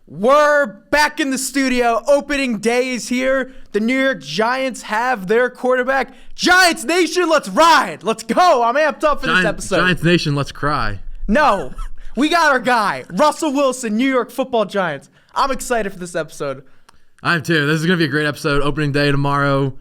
We're back in the studio. Opening day is here. The New York Giants have their quarterback. Giants Nation, let's ride. Let's go. I'm amped up for this episode. Giants Nation, let's cry. No, we got our guy, Russell Wilson, New York Football Giants. I'm excited for this episode. I am too. This is going to be a great episode. Opening day tomorrow.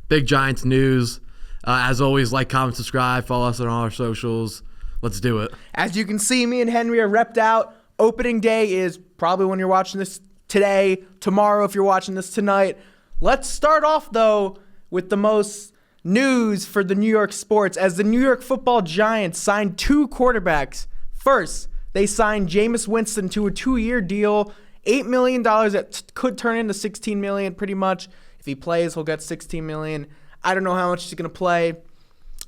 Big Giants news. As always, like, comment, subscribe. Follow us on all our socials. Let's do it. As you can see, me and Henry are repped out. Opening day is probably when you're watching this today, tomorrow if you're watching this tonight. Let's start off, though, with the most news for the New York sports as the New York Football Giants signed two quarterbacks. First, they signed Jameis Winston to a 2-year deal, $8 million that could turn into $16 million pretty much. If he plays, he'll get $16 million. I don't know how much he's going to play.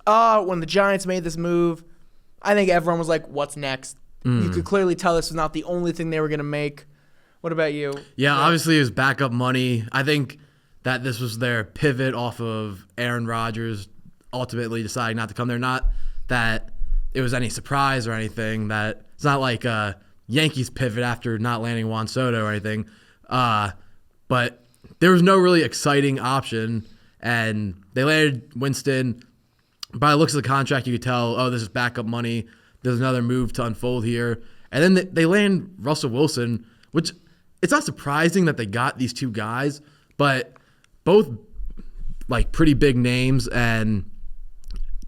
When the Giants made this move, I think everyone was like, what's next? You could clearly tell this was not the only thing they were going to make. What about you? Yeah, obviously it was backup money. I think that this was their pivot off of Aaron Rodgers ultimately deciding not to come there. Not that it was any surprise or anything. That it's not like a Yankees pivot after not landing Juan Soto or anything. But there was no really exciting option, and they landed Winston. By the looks of the contract, you could tell, oh, this is backup money. There's another move to unfold here. And then they land Russell Wilson, which it's not surprising that they got these two guys, but both like pretty big names and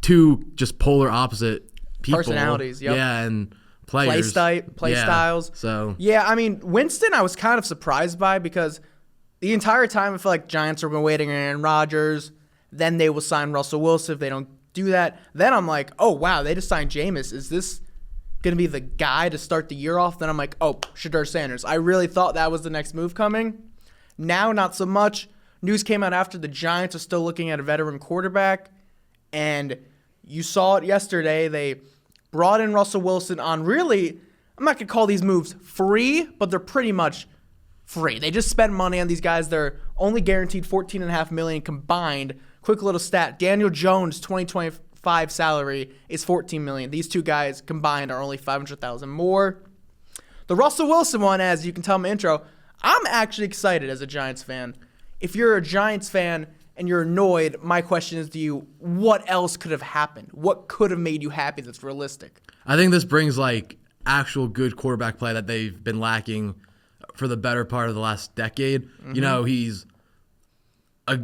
two just polar opposite people. Personalities, yep. Yeah, and players. Play styles. So yeah, I mean, Winston I was kind of surprised by because the entire time I feel like Giants have been waiting on Aaron Rodgers. Then they will sign Russell Wilson if they don't do that. Then I'm like, oh, wow, they just signed Jameis. Is this going to be the guy to start the year off? Then I'm like, oh, Shedeur Sanders. I really thought that was the next move coming. Now, not so much. News came out after the Giants are still looking at a veteran quarterback. And you saw it yesterday. They brought in Russell Wilson on really, I'm not going to call these moves free, but they're pretty much free. They just spent money on these guys. They're only guaranteed $14.5 million combined. Quick little stat. Daniel Jones' 2025 salary is $14 million. These two guys combined are only $500,000 more. The Russell Wilson one, as you can tell in my intro, I'm actually excited as a Giants fan. If you're a Giants fan and you're annoyed, my question is to you, what else could have happened? What could have made you happy that's realistic? I think this brings like actual good quarterback play that they've been lacking for the better part of the last decade. Mm-hmm. You know, he's a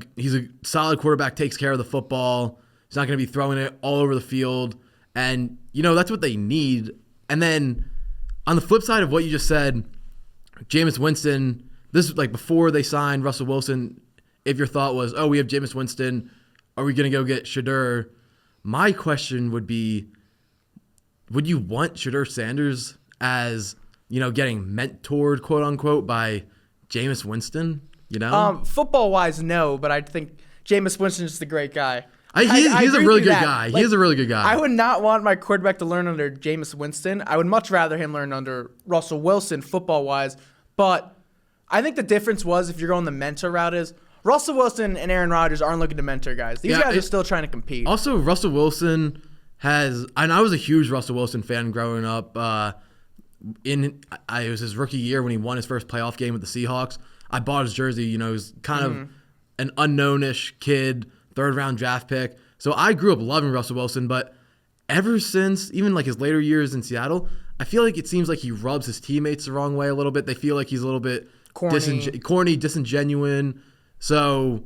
solid quarterback, takes care of the football. He's not going to be throwing it all over the field. And, you know, that's what they need. And then on the flip side of what you just said, Jameis Winston, this is like before they signed Russell Wilson, if your thought was, oh, we have Jameis Winston, are we going to go get Shedeur? My question would be, would you want Shedeur Sanders as, you know, getting mentored, quote unquote, by Jameis Winston? You know? Football-wise, no, but I think Jameis Winston is a great guy. He's a really good guy. Like, he is a really good guy. I would not want my quarterback to learn under Jameis Winston. I would much rather him learn under Russell Wilson, football-wise. But I think the difference was if you're going the mentor route is Russell Wilson and Aaron Rodgers aren't looking to mentor guys. These guys are still trying to compete. Also, Russell Wilson and I was a huge Russell Wilson fan growing up. It was his rookie year when he won his first playoff game with the Seahawks. I bought his jersey. You know, he was kind of an unknown-ish kid, third-round draft pick. So I grew up loving Russell Wilson, but ever since, even like his later years in Seattle, I feel like it seems like he rubs his teammates the wrong way a little bit. They feel like he's a little bit corny, disingenuous. So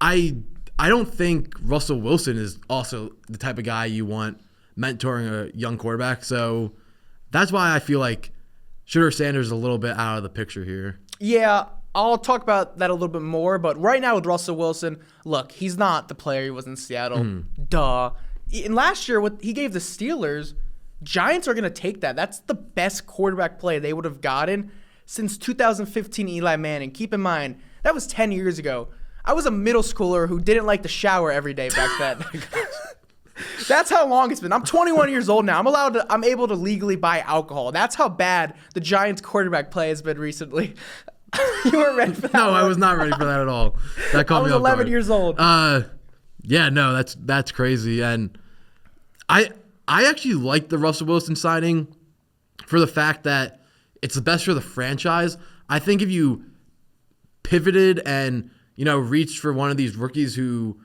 I don't think Russell Wilson is also the type of guy you want mentoring a young quarterback. So that's why I feel like Shedeur Sanders is a little bit out of the picture here. Yeah, I'll talk about that a little bit more, but right now with Russell Wilson, look, he's not the player he was in Seattle. Duh. And last year, what he gave the Steelers, Giants are going to take that. That's the best quarterback play they would have gotten since 2015 Eli Manning. Keep in mind, that was 10 years ago. I was a middle schooler who didn't like to shower every day back then. That's how long it's been. I'm 21 years old now. I'm able to legally buy alcohol. That's how bad the Giants quarterback play has been recently. You weren't ready for that. No, I was not ready for that at all. That caught me off guard. I was 11 years old. Yeah, no, that's crazy. And I actually like the Russell Wilson signing for the fact that it's the best for the franchise. I think if you pivoted and, reached for one of these rookies who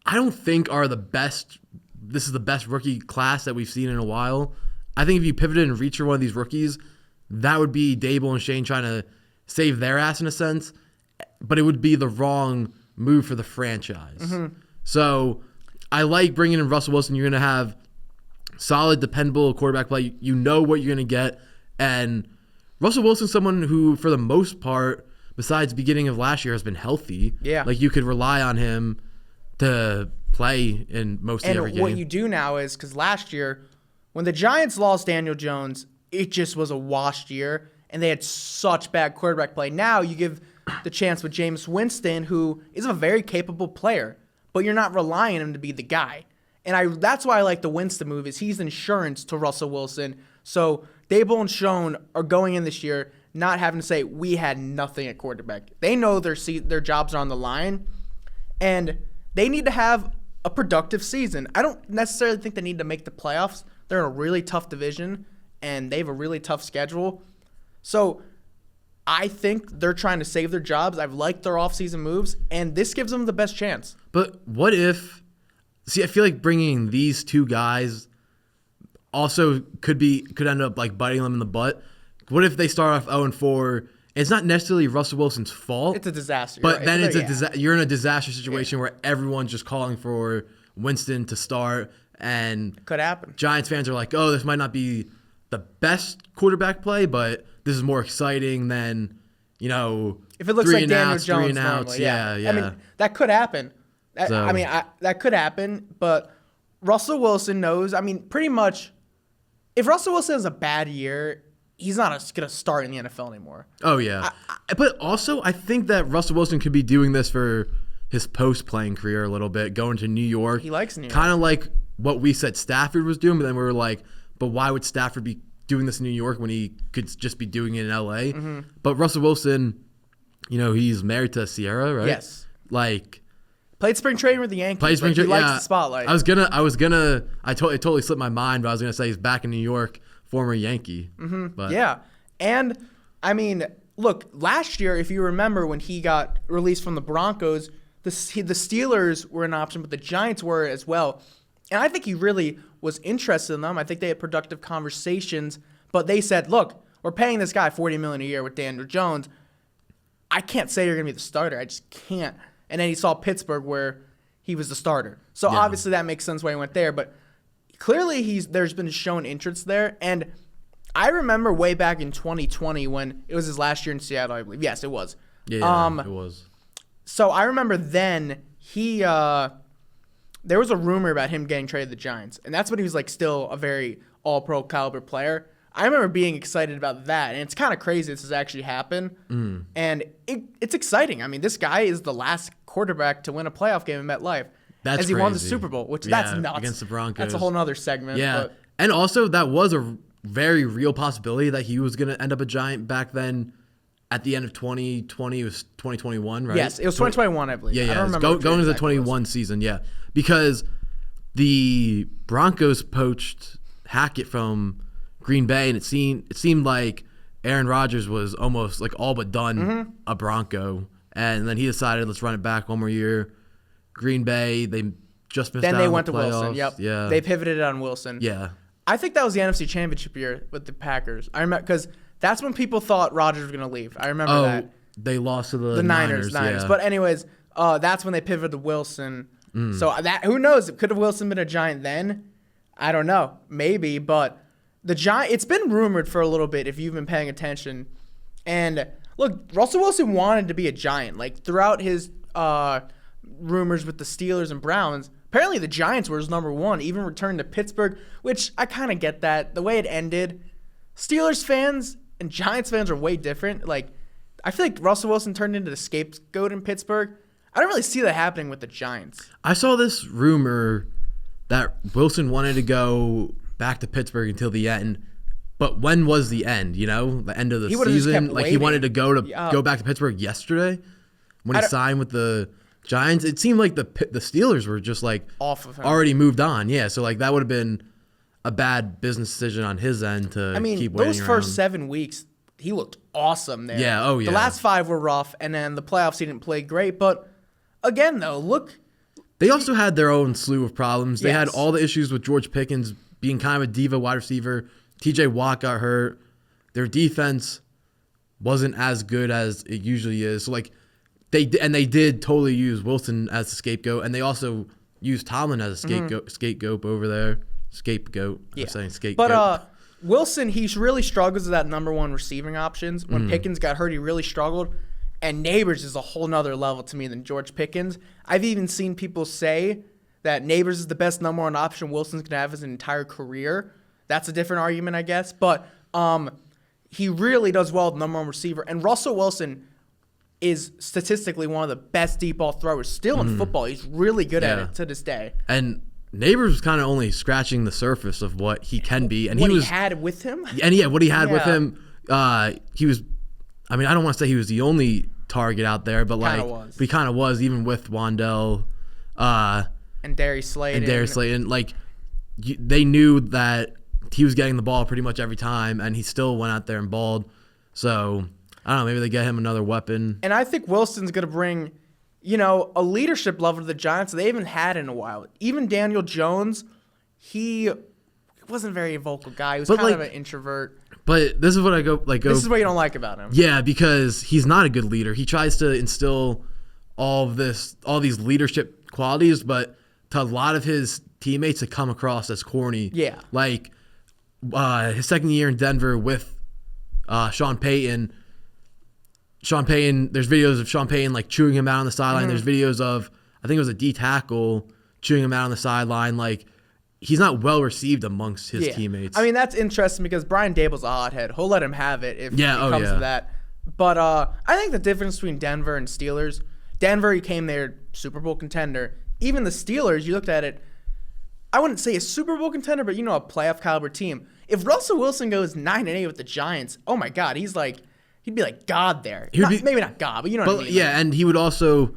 I don't think are the best, this is the best rookie class that we've seen in a while. I think if you pivoted and reached for one of these rookies, that would be Dable and Shane trying to save their ass in a sense, but it would be the wrong move for the franchise. Mm-hmm. So I like bringing in Russell Wilson. You're going to have solid, dependable quarterback play. You know what you're going to get. And Russell Wilson's someone who, for the most part, besides beginning of last year, has been healthy. Yeah. Like, you could rely on him to play in most every game. And what you do now is, because last year, when the Giants lost Daniel Jones, it just was a washed year, and they had such bad quarterback play. Now you give the chance with Jameis Winston, who is a very capable player, but you're not relying on him to be the guy. And that's why I like the Winston move, is he's insurance to Russell Wilson. So Dable and Schoen are going in this year not having to say, we had nothing at quarterback. They know their jobs are on the line, and they need to have a productive season. I don't necessarily think they need to make the playoffs. They're in a really tough division, and they have a really tough schedule. So I think they're trying to save their jobs. I've liked their offseason moves, and this gives them the best chance. But what if – see, I feel like bringing these two guys also could end up like biting them in the butt. What if they start off 0-4? It's not necessarily Russell Wilson's fault. It's a disaster. But then you're in a disaster situation where everyone's just calling for Winston to start. And could happen. Giants fans are like, oh, this might not be the best quarterback play, but this is more exciting than, if it looks like Daniel Jones normally. Yeah. I mean, that could happen. That could happen, but Russell Wilson knows. I mean, pretty much, if Russell Wilson has a bad year, he's not going to start in the NFL anymore. Oh, yeah. But also, I think that Russell Wilson could be doing this for his post-playing career a little bit, going to New York. He likes New York. Kind of like what we said Stafford was doing, but then we were like, but why would Stafford be doing this in New York when he could just be doing it in L.A.? Mm-hmm. But Russell Wilson, he's married to Sierra, right? Yes. Played spring training with the Yankees. He likes the spotlight. It totally slipped my mind, but I was gonna say he's back in New York, former Yankee. Mm-hmm. But yeah, and I mean, look, last year, if you remember when he got released from the Broncos, the Steelers were an option, but the Giants were as well. And I think he really was interested in them. I think they had productive conversations, but they said, look, we're paying this guy $40 million a year with Daniel Jones. I can't say you're gonna be the starter. I just can't. And then he saw Pittsburgh where he was the starter. So obviously that makes sense why he went there. But clearly there's been shown interest there. And I remember way back in 2020 when it was his last year in Seattle, I believe. Yes, it was. Yeah, it was. So I remember then there was a rumor about him getting traded to the Giants. And that's when he was still a very all-pro caliber player. I remember being excited about that, and it's kind of crazy this has actually happened. Mm. And it's exciting. I mean, this guy is the last quarterback to win a playoff game in MetLife. That's he won the Super Bowl, that's nuts. Against the Broncos. That's a whole nother segment. Yeah, and also that was a very real possibility that he was going to end up a Giant back then at the end of 2020. It was 2021, right? Yes, it was 2021, I believe. Yeah, I don't remember going into the 21 season, yeah. Because the Broncos poached Hackett from Green Bay, and it seemed like Aaron Rodgers was almost all but done a Bronco, and then he decided, let's run it back one more year. Green Bay, they just missed out on the playoffs. Then they went to Wilson. Yep. Yeah. They pivoted on Wilson. Yeah. I think that was the NFC Championship year with the Packers. I remember because that's when people thought Rodgers was going to leave. I remember that. They lost to the Niners. Yeah. But anyways, that's when they pivoted to Wilson. So who knows? Could have Wilson been a Giant then? I don't know. Maybe, but it's been rumored for a little bit if you've been paying attention. And look, Russell Wilson wanted to be a Giant. Throughout his rumors with the Steelers and Browns, apparently the Giants were his number one, even returned to Pittsburgh, which I kind of get that. The way it ended, Steelers fans and Giants fans are way different. I feel like Russell Wilson turned into the scapegoat in Pittsburgh. I don't really see that happening with the Giants. I saw this rumor that Wilson wanted to go back to Pittsburgh until the end. But when was the end? The end of the season? He wanted to go back to Pittsburgh yesterday when he signed with the Giants. It seemed like the Steelers were just off of him. Already moved on. Yeah, so that would have been a bad business decision on his end to keep waiting those around. first 7 weeks, he looked awesome there. Yeah, oh yeah. The last 5 were rough, and then the playoffs he didn't play great. But again, though, look. They also had their own slew of problems. They had Yes. all the issues with George Pickens being kind of a diva wide receiver. TJ Watt got hurt. Their defense wasn't as good as it usually is. So they did totally use Wilson as the scapegoat, and they also used Tomlin as a scapegoat over there. Scapegoat. Yeah. I'm saying scapegoat. But Wilson, he really struggles with that number 1 receiving options. When Pickens got hurt, he really struggled. And Neighbors is a whole nother level to me than George Pickens. I've even seen people say that Neighbors is the best number 1 option Wilson's going to have his entire career. That's a different argument, I guess. But he really does well with number 1 receiver. And Russell Wilson is statistically one of the best deep ball throwers still in football. He's really good at it to this day. And Neighbors was kind of only scratching the surface of what he can be. And what he had with him? And what he had with him, he was, I mean, I don't want to say he was the only target out there, but he kind of was, even with Wandell and Darius Slayton. They knew that he was getting the ball pretty much every time, and he still went out there and balled. So, I don't know, maybe they get him another weapon. And I think Wilson's going to bring, a leadership level to the Giants they haven't had in a while. Even Daniel Jones, he wasn't a very vocal guy. He was kind of an introvert. But this is what I go. This is what you don't like about him. Yeah, because he's not a good leader. He tries to instill all these leadership qualities, but to a lot of his teammates, it come across as corny. Yeah. His second year in Denver with Sean Payton. There's videos of Sean Payton chewing him out on the sideline. There's videos of, I think it was a D tackle chewing him out on the sideline. He's not well received amongst his teammates. I mean, that's interesting because Brian Dable's a hothead. He'll let him have it if it comes to that. But I think the difference between Denver and Steelers, Denver, he came there Super Bowl contender. Even the Steelers, you looked at it, I wouldn't say a Super Bowl contender, but a playoff caliber team. If Russell Wilson goes 9-8 with the Giants, oh my God, he'd be like God there. Maybe not God, but you know what I mean. Yeah, and he would also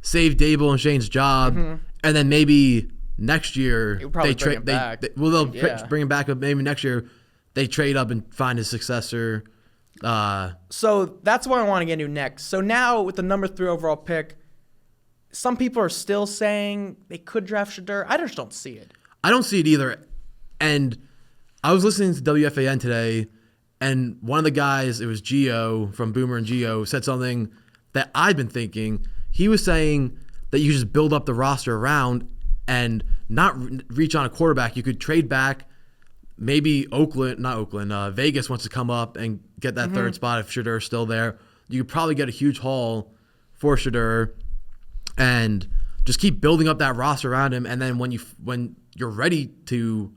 save Dable and Shane's job, and then maybe next year they'll bring him back, but maybe next year they trade up and find his successor. So that's what I want to get into next. So now with the number 3 overall pick, some people are still saying they could draft Shedeur. I just don't see it. I don't see it either. And I was listening to WFAN today, and one of the guys, it was Gio from Boomer and Gio, said something that I've been thinking. He was saying that you just build up the roster around and not reach on a quarterback. You could trade back. Maybe Vegas wants to come up and get that third spot if Shedeur's still there. You could probably get a huge haul for Shedeur and just keep building up that roster around him. And then when you're ready to,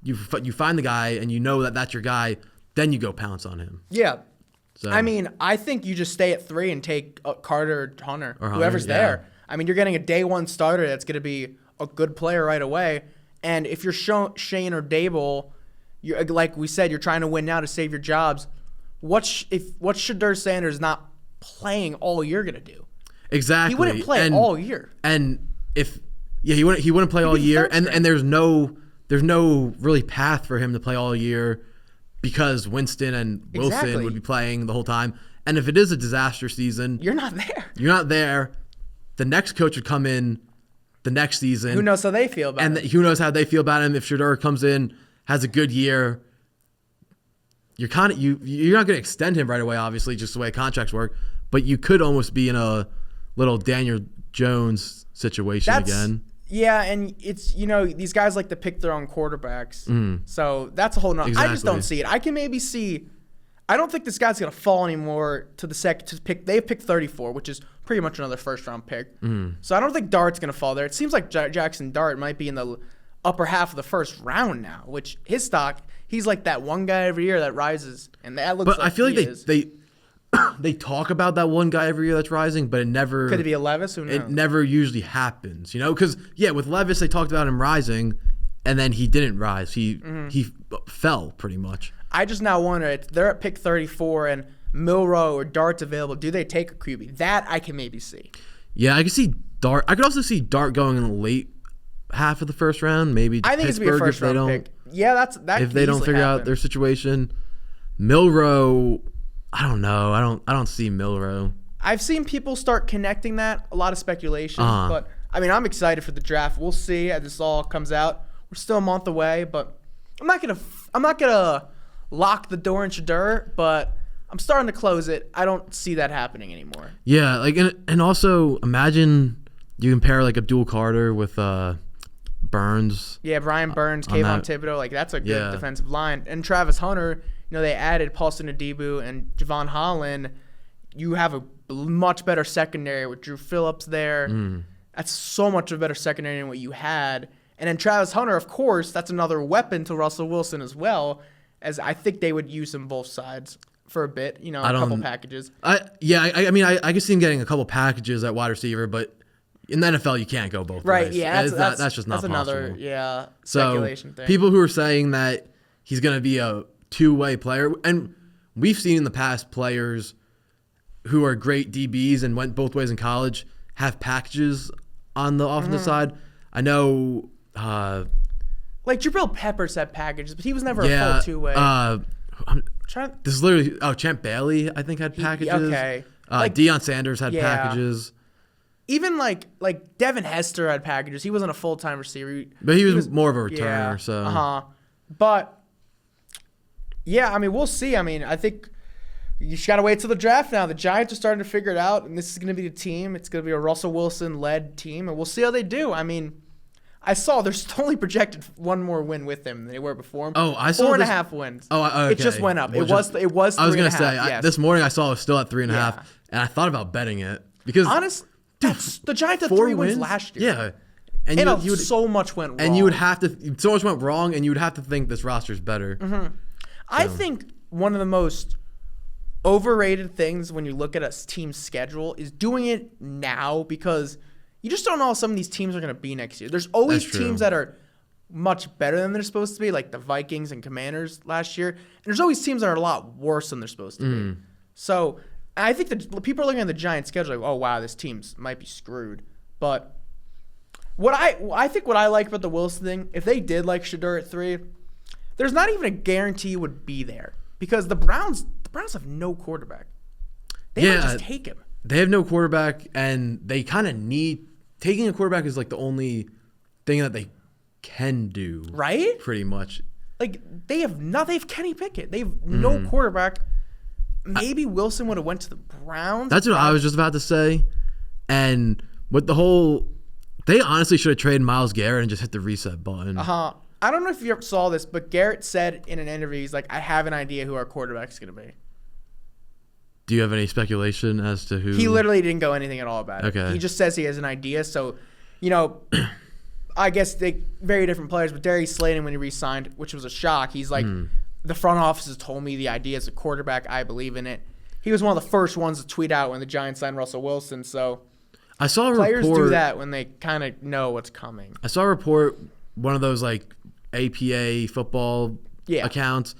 you find the guy and you know that that's your guy, then you go pounce on him. Yeah. So, I mean, I think you just stay at 3 and take Carter or Hunter, whoever's there. I mean, you're getting a day 1 starter that's going to be a good player right away. And if you're Shane or Dable, like we said, you're trying to win now to save your jobs. What's Shedeur Sanders not playing all year going to do? Exactly. He wouldn't play all year. And he wouldn't play all year. And there's no really path for him to play all year because Winston and Wilson would be playing the whole time. And if it is a disaster season, you're not there. You're not there. The next coach would come in the next season. Who knows how they feel about him? And who knows how they feel about him. If Shedeur comes in, has a good year, you're not going to extend him right away, obviously, just the way contracts work. But you could almost be in a little Daniel Jones situation again. Yeah, and it's, these guys like to pick their own quarterbacks. So that's a whole nother. Exactly. I just don't see it. I can maybe see. I don't think this guy's going to fall anymore to the second to pick. They've picked 34, which is pretty much another first-round pick. So I don't think Dart's going to fall there. It seems like Jackson Dart might be in the upper half of the first round now, which his stock, he's like that one guy every year that rises, and that looks. But I feel like they talk about that one guy every year that's rising, but it never. Could it be a Levis? Who knows? It never usually happens, because with Levis they talked about him rising, and then he didn't rise. He fell pretty much. I just now wonder if they're at pick 34 and Milroe or Dart's available. Do they take a QB? That I can maybe see. Yeah, I can see Dart. I could also see Dart going in the late half of the first round. Maybe I think it's gonna be a Pittsburgh first if they round don't pick. Yeah, that if they don't figure out their situation. Milroe, I don't know. I don't see Milroe. I've seen people start connecting that. A lot of speculation, but I mean, I'm excited for the draft. We'll see as this all comes out. We're still a month away, but I'm not gonna lock the door in Shedeur, but I'm starting to close it. I don't see that happening anymore. Yeah, like and also imagine you compare like Abdul Carter with Burns. Yeah, Brian Burns, Kayvon Thibodeau, like that's a good defensive line. And Travis Hunter, they added Paulson Adebo and Javon Holland. You have a much better secondary with Drew Phillips there. That's so much of a better secondary than what you had. And then Travis Hunter, of course, that's another weapon to Russell Wilson as well, as I think they would use him both sides for a bit, a couple packages. I can see him getting a couple packages at wide receiver, but in the NFL you can't go both right, ways. Yeah, that's just not another possible. Speculation thing. People who are saying that he's going to be a two-way player, and we've seen in the past players who are great DBs and went both ways in college have packages on the offensive side. I know like Jabril Peppers had packages, but he was never a full two-way. This is literally Champ Bailey, I think, had packages. Okay. Deion Sanders had packages. Even like Devin Hester had packages. He wasn't a full-time receiver. But he was more of a returner. But yeah, I mean, we'll see. I mean, I think you just got to wait till the draft now. The Giants are starting to figure it out, and this is going to be the team. It's going to be a Russell Wilson-led team, and we'll see how they do. I mean, I saw they're only projected one more win with him than they were before him. Oh, I saw 4.5 wins. Oh, okay. It just went up. It was 3.5. I was gonna say yes. This morning I saw it was still at 3.5, and I thought about betting it because honestly, the Giants had 3 wins last year. Yeah, and so much went wrong. And you would have to so much went wrong, and you would have to think this roster's better. I think one of the most overrated things when you look at a team's schedule is doing it now because you just don't know how some of these teams are going to be next year. There's always teams that are much better than they're supposed to be, like the Vikings and Commanders last year. And there's always teams that are a lot worse than they're supposed to be. So I think that people are looking at the Giants' schedule like, oh, wow, this team might be screwed. But what I like about the Wilson thing, if they did like Shedeur at 3, there's not even a guarantee he would be there because the Browns have no quarterback. They might just take him. They have no quarterback, and they kind of need taking a quarterback is like the only thing that they can do, right? Pretty much. Like they have Kenny Pickett. They have no quarterback. Maybe Wilson would have went to the Browns. That's what I was just about to say. And with the whole, they honestly should have traded Myles Garrett and just hit the reset button. I don't know if you ever saw this, but Garrett said in an interview, he's like, I have an idea who our quarterback's going to be. Do you have any speculation as to who? He literally didn't go anything at all about it. Okay. He just says he has an idea. So, I guess they very different players. But Darius Slayton, when he re-signed, which was a shock, he's like, the front office has told me the idea is a quarterback. I believe in it. He was one of the first ones to tweet out when the Giants signed Russell Wilson. So I saw a players report, do that when they kind of know what's coming. I saw a report, one of those like APA football accounts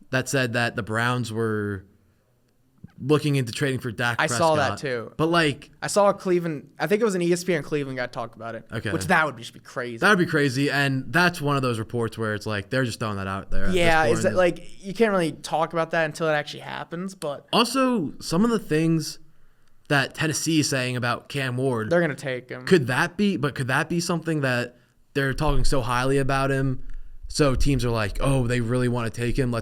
that said that the Browns were looking into trading for Dak Prescott. I saw that too. But like, I saw Cleveland. I think it was an ESPN Cleveland guy talk about it. Okay. Which that would just be crazy. That would be crazy, and that's one of those reports where it's like they're just throwing that out there. Yeah, is that like you can't really talk about that until it actually happens. But also, some of the things that Tennessee is saying about Cam Ward, they're gonna take him. Could that be something that they're talking so highly about him? So teams are like, oh, they really want to take him.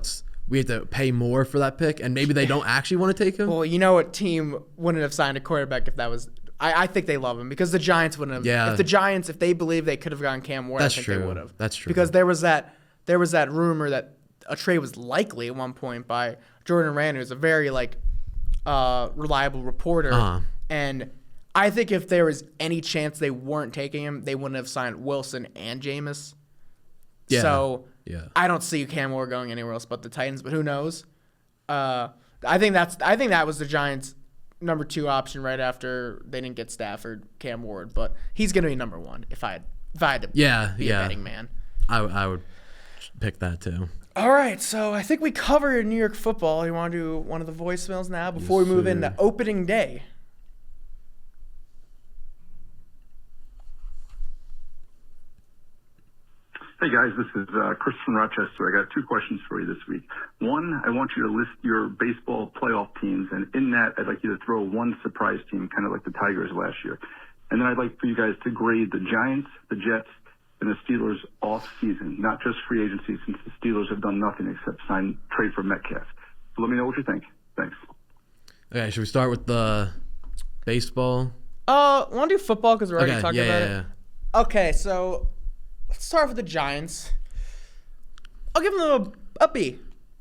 We have to pay more for that pick, and maybe they don't actually want to take him. Well, you know what team wouldn't have signed a quarterback if that was? I think they love him because the Giants wouldn't have. Yeah. If they believe they could have gotten Cam Ward, I think they would have. That's true. Because there was that rumor that a trade was likely at one point by Jordan Rand, who's a very reliable reporter, and I think if there was any chance they weren't taking him, they wouldn't have signed Wilson and Jameis. Yeah. So. Yeah. I don't see Cam Ward going anywhere else but the Titans, but who knows? I think that was the Giants' number 2 option right after they didn't get Stafford, Cam Ward, but he's going to be number 1 if I had to be a betting man. I would pick that too. All right, so I think we covered New York football. You want to do one of the voicemails now before we move into opening day? Hey guys, this is Chris from Rochester. I got 2 questions for you this week. One, I want you to list your baseball playoff teams, and in that, I'd like you to throw one surprise team, kind of like the Tigers last year. And then I'd like for you guys to grade the Giants, the Jets, and the Steelers off season, not just free agency, since the Steelers have done nothing except trade for Metcalf. So let me know what you think. Thanks. Okay, should we start with the baseball? Want to do football because we're already talking about it? Yeah. Okay, so let's start with the Giants. I'll give them a B.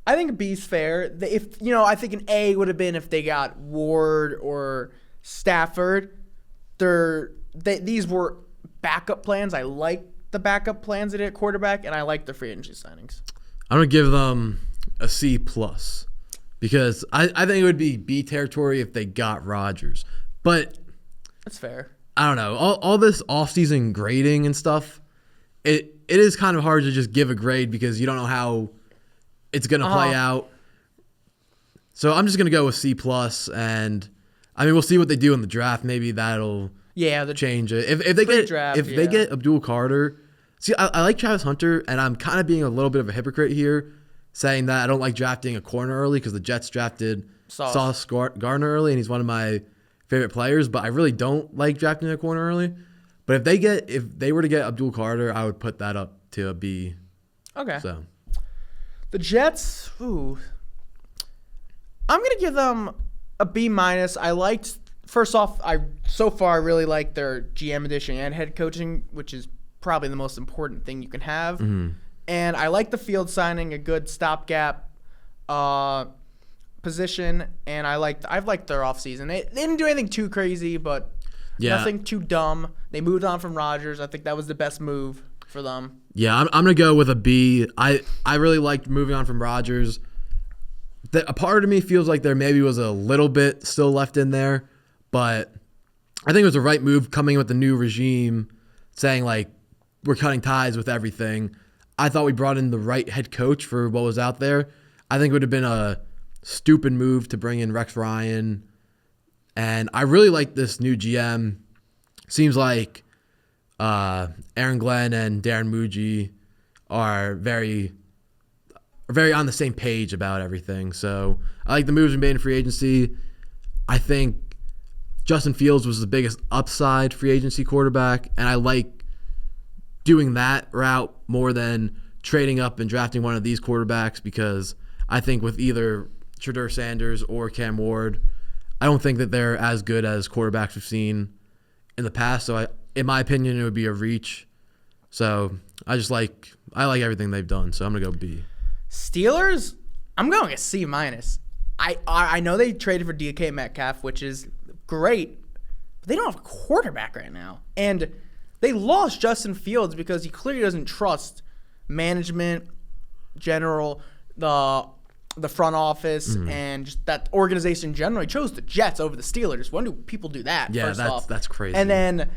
I think a B is fair. I think an A would have been if they got Ward or Stafford. These were backup plans. I like the backup plans they did at quarterback, and I like the free agency signings. I'm gonna give them a C plus because I think it would be B territory if they got Rodgers, but that's fair. I don't know. All this offseason grading and stuff, it is kind of hard to just give a grade because you don't know how it's going to play out. So I'm just going to go with C plus, and I mean we'll see what they do in the draft. Maybe that'll change it. If they get Abdul Carter, see I like Travis Hunter, and I'm kind of being a little bit of a hypocrite here, saying that I don't like drafting a corner early because the Jets drafted Sauce Gardner early, and he's one of my favorite players, but I really don't like drafting a corner early. But if they were to get Abdul Carter, I would put that up to a B. Okay. So the Jets, I'm gonna give them a B minus. First off, I really like their GM addition and head coaching, which is probably the most important thing you can have. Mm-hmm. And I like the field signing, a good stopgap position, and I've liked their offseason. They didn't do anything too crazy, but nothing too dumb. They moved on from Rodgers. I think that was the best move for them. Yeah, I'm going to go with a B. I really liked moving on from Rodgers. A part of me feels like there maybe was a little bit still left in there, but I think it was the right move coming with the new regime, saying, like, we're cutting ties with everything. I thought we brought in the right head coach for what was out there. I think it would have been a stupid move to bring in Rex Ryan. And I really like this new GM. Seems like Aaron Glenn and Darren Muji are very on the same page about everything. So I like the moves we made in free agency. I think Justin Fields was the biggest upside free agency quarterback, and I like doing that route more than trading up and drafting one of these quarterbacks because I think with either Shedeur Sanders or Cam Ward, I don't think that they're as good as quarterbacks we've seen in the past. So in my opinion, it would be a reach. So I like everything they've done. So I'm gonna go B. Steelers, I'm going a C minus. I know they traded for DK Metcalf, which is great, but they don't have a quarterback right now, and they lost Justin Fields because he clearly doesn't trust management, the front office, and just that organization generally chose the Jets over the Steelers. When do people do that? Yeah, that's crazy. And then,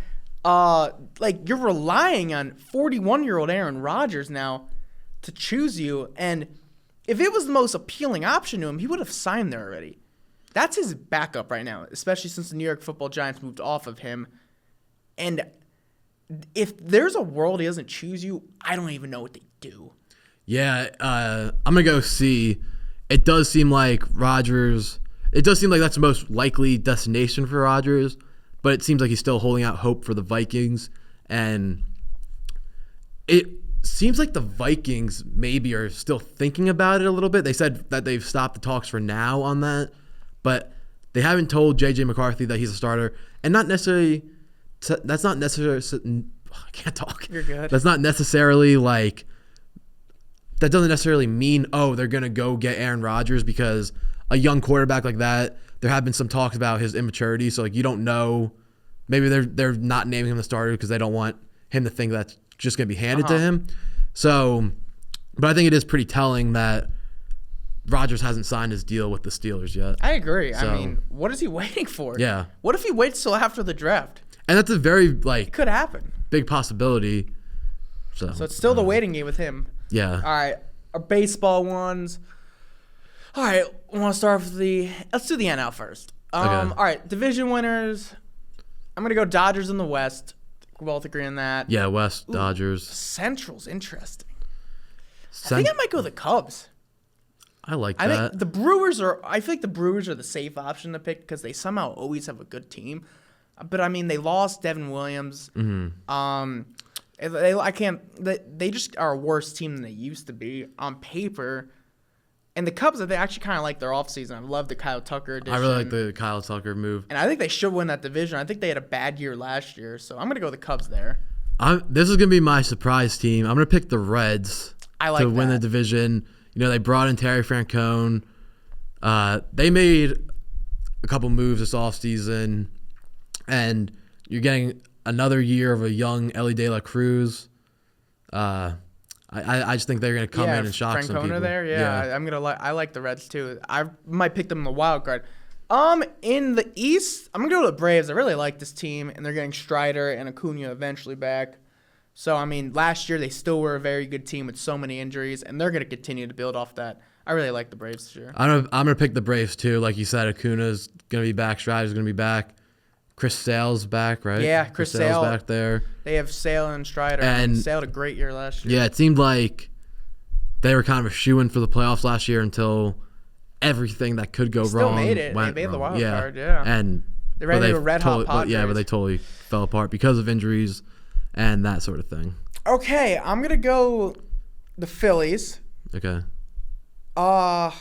you're relying on 41-year-old Aaron Rodgers now to choose you. And if it was the most appealing option to him, he would have signed there already. That's his backup right now, especially since the New York Football Giants moved off of him. And if there's a world he doesn't choose you, I don't even know what they do. Yeah, I'm going to go C. It does seem like Rodgers – it does seem like that's the most likely destination for Rodgers, but it seems like he's still holding out hope for the Vikings. And it seems like the Vikings maybe are still thinking about it a little bit. They said that they've stopped the talks for now on that, but they haven't told J.J. McCarthy that he's a starter. And not necessarily – that's not necessarily – I can't talk. You're good. That's not necessarily like – that doesn't necessarily mean, they're going to go get Aaron Rodgers, because a young quarterback like that, there have been some talks about his immaturity. So, you don't know. Maybe they're not naming him the starter because they don't want him to think that's just going to be handed to him. So, but I think it is pretty telling that Rodgers hasn't signed his deal with the Steelers yet. I agree. So, I mean, what is he waiting for? Yeah. What if he waits till after the draft? And that's a very, it could happen. Big possibility. So it's still the waiting game with him. Yeah. All right. Our baseball ones. All right. We want to start with let's do the NL first. Okay. All right. Division winners. I'm going to go Dodgers in the West. We both agree on that. Yeah, West Dodgers. Central's interesting. I think I might go the Cubs. I like I that. think the Brewers are. I feel like the Brewers are the safe option to pick because they somehow always have a good team. But I mean, they lost Devin Williams. I can't. They just are a worse team than they used to be on paper. And the Cubs, they actually kind of like their offseason. I love the Kyle Tucker addition. I really like the Kyle Tucker move. And I think they should win that division. I think they had a bad year last year, so I'm going to go with the Cubs there. This is going to be my surprise team. I'm going to pick the Reds to win the division. You know, they brought in Terry Francone. They made a couple moves this offseason, and you're getting another year of a young Ellie De La Cruz. I just think they're going to come in and shock some people. There, I like the Reds too. I might pick them in the wild card. In the East, I'm gonna go to the Braves. I really like this team, and they're getting Strider and Acuna eventually back. So I mean, last year they still were a very good team with so many injuries, and they're gonna continue to build off that. I really like the Braves this year. I'm gonna pick the Braves too. Like you said, Acuna's gonna be back. Strider's gonna be back. Chris Sale's back, right? Yeah, Chris Sale back there. They have Sale and Strider. And Sale had a great year last year. Yeah, it seemed like they were kind of a shoo-in for the playoffs last year until everything that could go wrong Still made it. went They made the wrong. wild card, yeah. And they ran into a red-hot Padres. But they totally fell apart because of injuries and that sort of thing. Okay, I'm gonna go the Phillies. Okay. I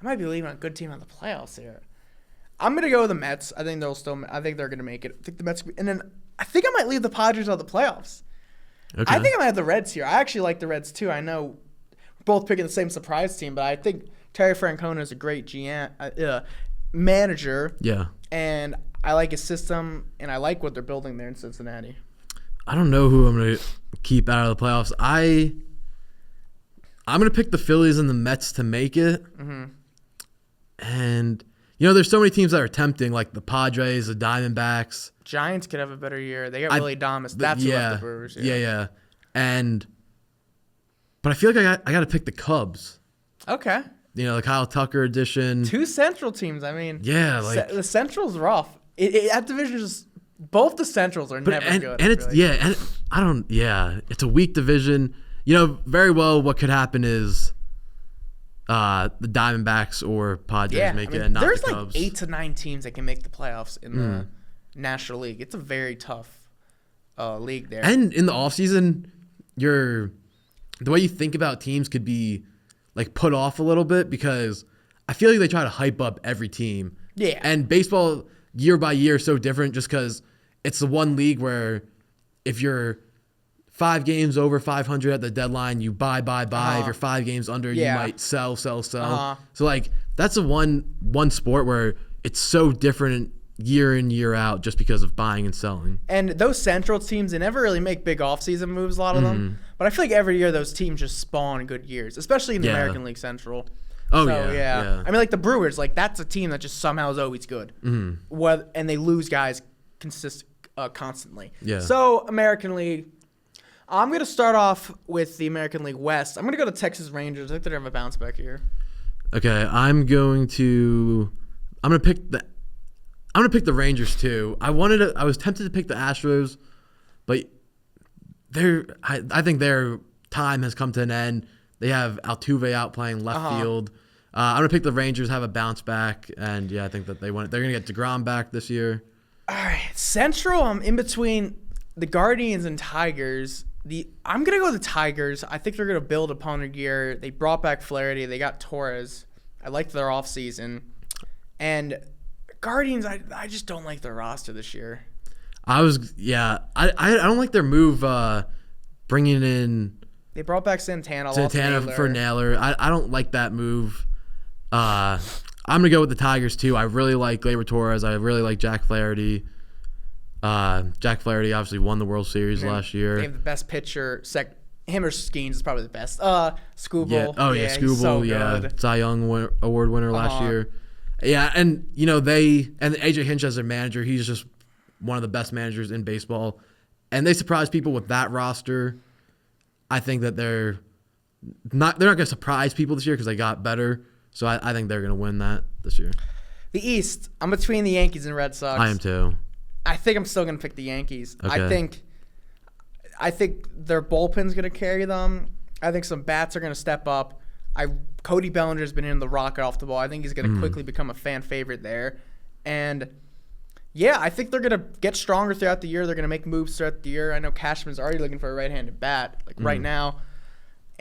might be leaving a good team on the playoffs here. I'm gonna go with the Mets. I think they're gonna make it. I think the Mets, and then I think I might leave the Padres out of the playoffs. Okay. I think I might have the Reds here. I actually like the Reds too. I know we're both picking the same surprise team, but I think Terry Francona is a great GM manager. Yeah. And I like his system, and I like what they're building there in Cincinnati. I don't know who I'm gonna keep out of the playoffs. I'm gonna pick the Phillies and the Mets to make it. Mm-hmm. And you know, there's so many teams that are tempting, like the Padres, the Diamondbacks. Giants could have a better year. They got Willie Adames. That's who left the Brewers. Yeah. But I feel like I got to pick the Cubs. Okay. You know, the Kyle Tucker edition. Two Central teams. I mean, yeah, like the Central's rough. That division is both the Centrals are never good. And it's a weak division. You know, very well what could happen is the Diamondbacks or Padres make it, and not the Cubs. There's like 8 to 9 teams that can make the playoffs in the National League. It's a very tough league there. And in the offseason, the way you think about teams could be like put off a little bit because I feel like they try to hype up every team. Yeah. And baseball year by year is so different just because it's the one league where if you're 5 games over 500 at the deadline, you buy. If you're 5 games under, you might sell. So like that's the one sport where it's so different year in, year out just because of buying and selling. And those Central teams, they never really make big offseason moves, a lot of them. But I feel like every year those teams just spawn good years, especially in the American League Central. Oh, so, yeah. I mean, like the Brewers, like that's a team that just somehow is always good. And they lose guys constantly. Yeah. So, American League. I'm going to start off with the American League West. I'm going to go to Texas Rangers. I think they're going to have a bounce back here. Okay, I'm going to pick the Rangers too. I was tempted to pick the Astros, but I think their time has come to an end. They have Altuve out playing left field. I'm going to pick the Rangers, have a bounce back, and I think that they're going to get DeGrom back this year. All right, Central, I'm in between the Guardians and Tigers. I'm going to go with the Tigers. I think they're going to build upon their year. They brought back Flaherty. They got Torres. I liked their offseason. And Guardians, I just don't like their roster this year. I don't like their move bringing in. They brought back Santana for Naylor. I don't like that move. I'm going to go with the Tigers too. I really like Gleyber Torres. I really like Jack Flaherty. Jack Flaherty obviously won the World Series last year. They have the best pitcher. Him or Skeens is probably the best. Skubal. Yeah. Oh yeah, Skubal. So good. Cy Young Award winner last year. Yeah, and AJ Hinch as their manager, he's just one of the best managers in baseball, and they surprise people with that roster. I think that they're not going to surprise people this year because they got better. So I think they're going to win that this year. The East, I'm between the Yankees and Red Sox. I am too. I think I'm still gonna pick the Yankees. Okay. I think their bullpen's gonna carry them. I think some bats are gonna step up. Cody Bellinger's been in the rocket off the ball. I think he's gonna quickly become a fan favorite there. And yeah, I think they're gonna get stronger throughout the year. They're gonna make moves throughout the year. I know Cashman's already looking for a right-handed bat, like right now.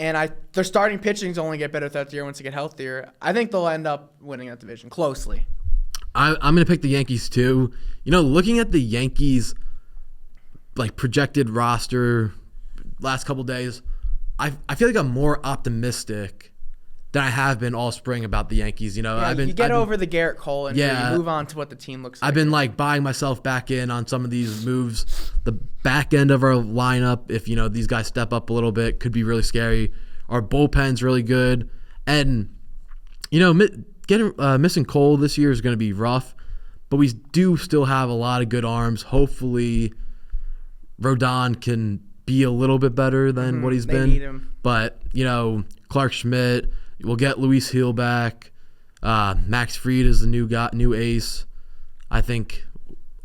And their starting pitching's only get better throughout the year once they get healthier. I think they'll end up winning that division closely. I'm going to pick the Yankees too. Looking at the Yankees like projected roster last couple days, I feel like I'm more optimistic than I have been all spring about the Yankees. You get over the Garrett Cole and you move on to what the team looks like. I've been like buying myself back in on some of these moves. The back end of our lineup, if these guys step up a little bit, could be really scary. Our bullpen's really good, and missing Cole this year is going to be rough, but we do still have a lot of good arms. Hopefully, Rodon can be a little bit better than what he's been. Need him. But Clark Schmidt. We'll get Luis Hill back. Max Fried is the new ace. I think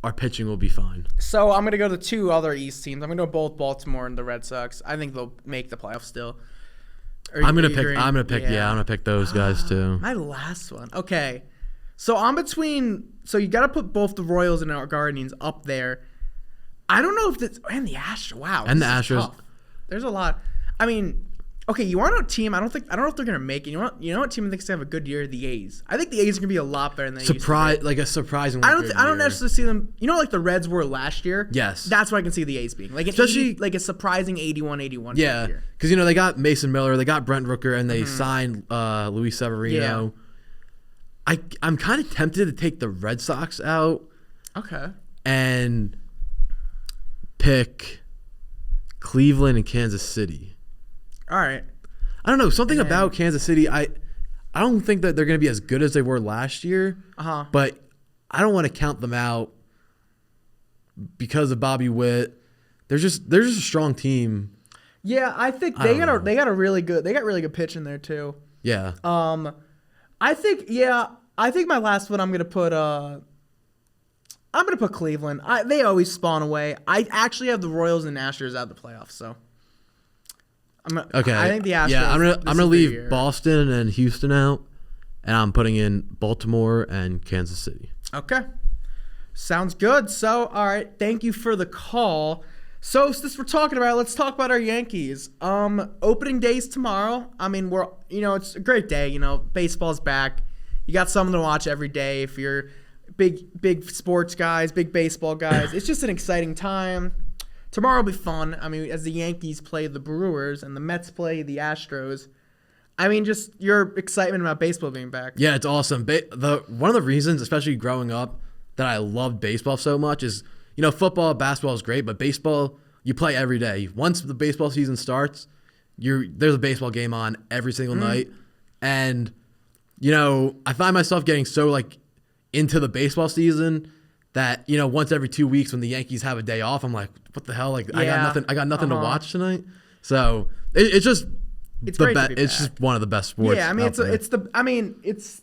our pitching will be fine. So I'm gonna go to two other East teams. I'm gonna go both Baltimore and the Red Sox. I think they'll make the playoffs still. I'm gonna pick those guys too. My last one. Okay. So I'm between. So you gotta put both the Royals and our Guardians up there. I don't know if this and the Astros. Wow. And the Astros. Tough. There's a lot. I mean. Okay, you want a team? I don't know if they're gonna make it. You know what team thinks they have a good year? The A's. I think the A's are gonna be a lot better than they used to be. Like a surprisingly. I don't necessarily see them. Like the Reds were last year. Yes. That's what I can see the A's being like. Especially like a surprising 81-81. Yeah, because they got Mason Miller, they got Brent Rooker, and they signed Luis Severino. Yeah. I'm kind of tempted to take the Red Sox out. Okay. And pick Cleveland and Kansas City. All right. I don't know. Something about Kansas City, I don't think that they're going to be as good as they were last year. But I don't want to count them out because of Bobby Witt. They're just a strong team. Yeah, I think they got really good pitch in there too. Yeah. I think my last one I'm gonna put Cleveland. They always spawn away. I actually have the Royals and Astros out of the playoffs, so. Okay. I think the Astros. Yeah, I'm gonna leave Boston and Houston out, and I'm putting in Baltimore and Kansas City. Okay, sounds good. So, all right, thank you for the call. So since we're talking about it, let's talk about our Yankees. Opening day's tomorrow. I mean, it's a great day. Baseball's back. You got something to watch every day if you're big sports guys, big baseball guys. It's just an exciting time. Tomorrow will be fun. I mean, as the Yankees play the Brewers and the Mets play the Astros. I mean, just your excitement about baseball being back. Yeah, it's awesome. One of the reasons, especially growing up, that I loved baseball so much is, football, basketball is great, but baseball, you play every day. Once the baseball season starts, there's a baseball game on every single night. And, I find myself getting so, into the baseball season that once every 2 weeks when the Yankees have a day off, I'm like, what the hell? I got nothing to watch tonight. So it's just it's great to be it's back. just one of the best sports. Yeah, I mean it's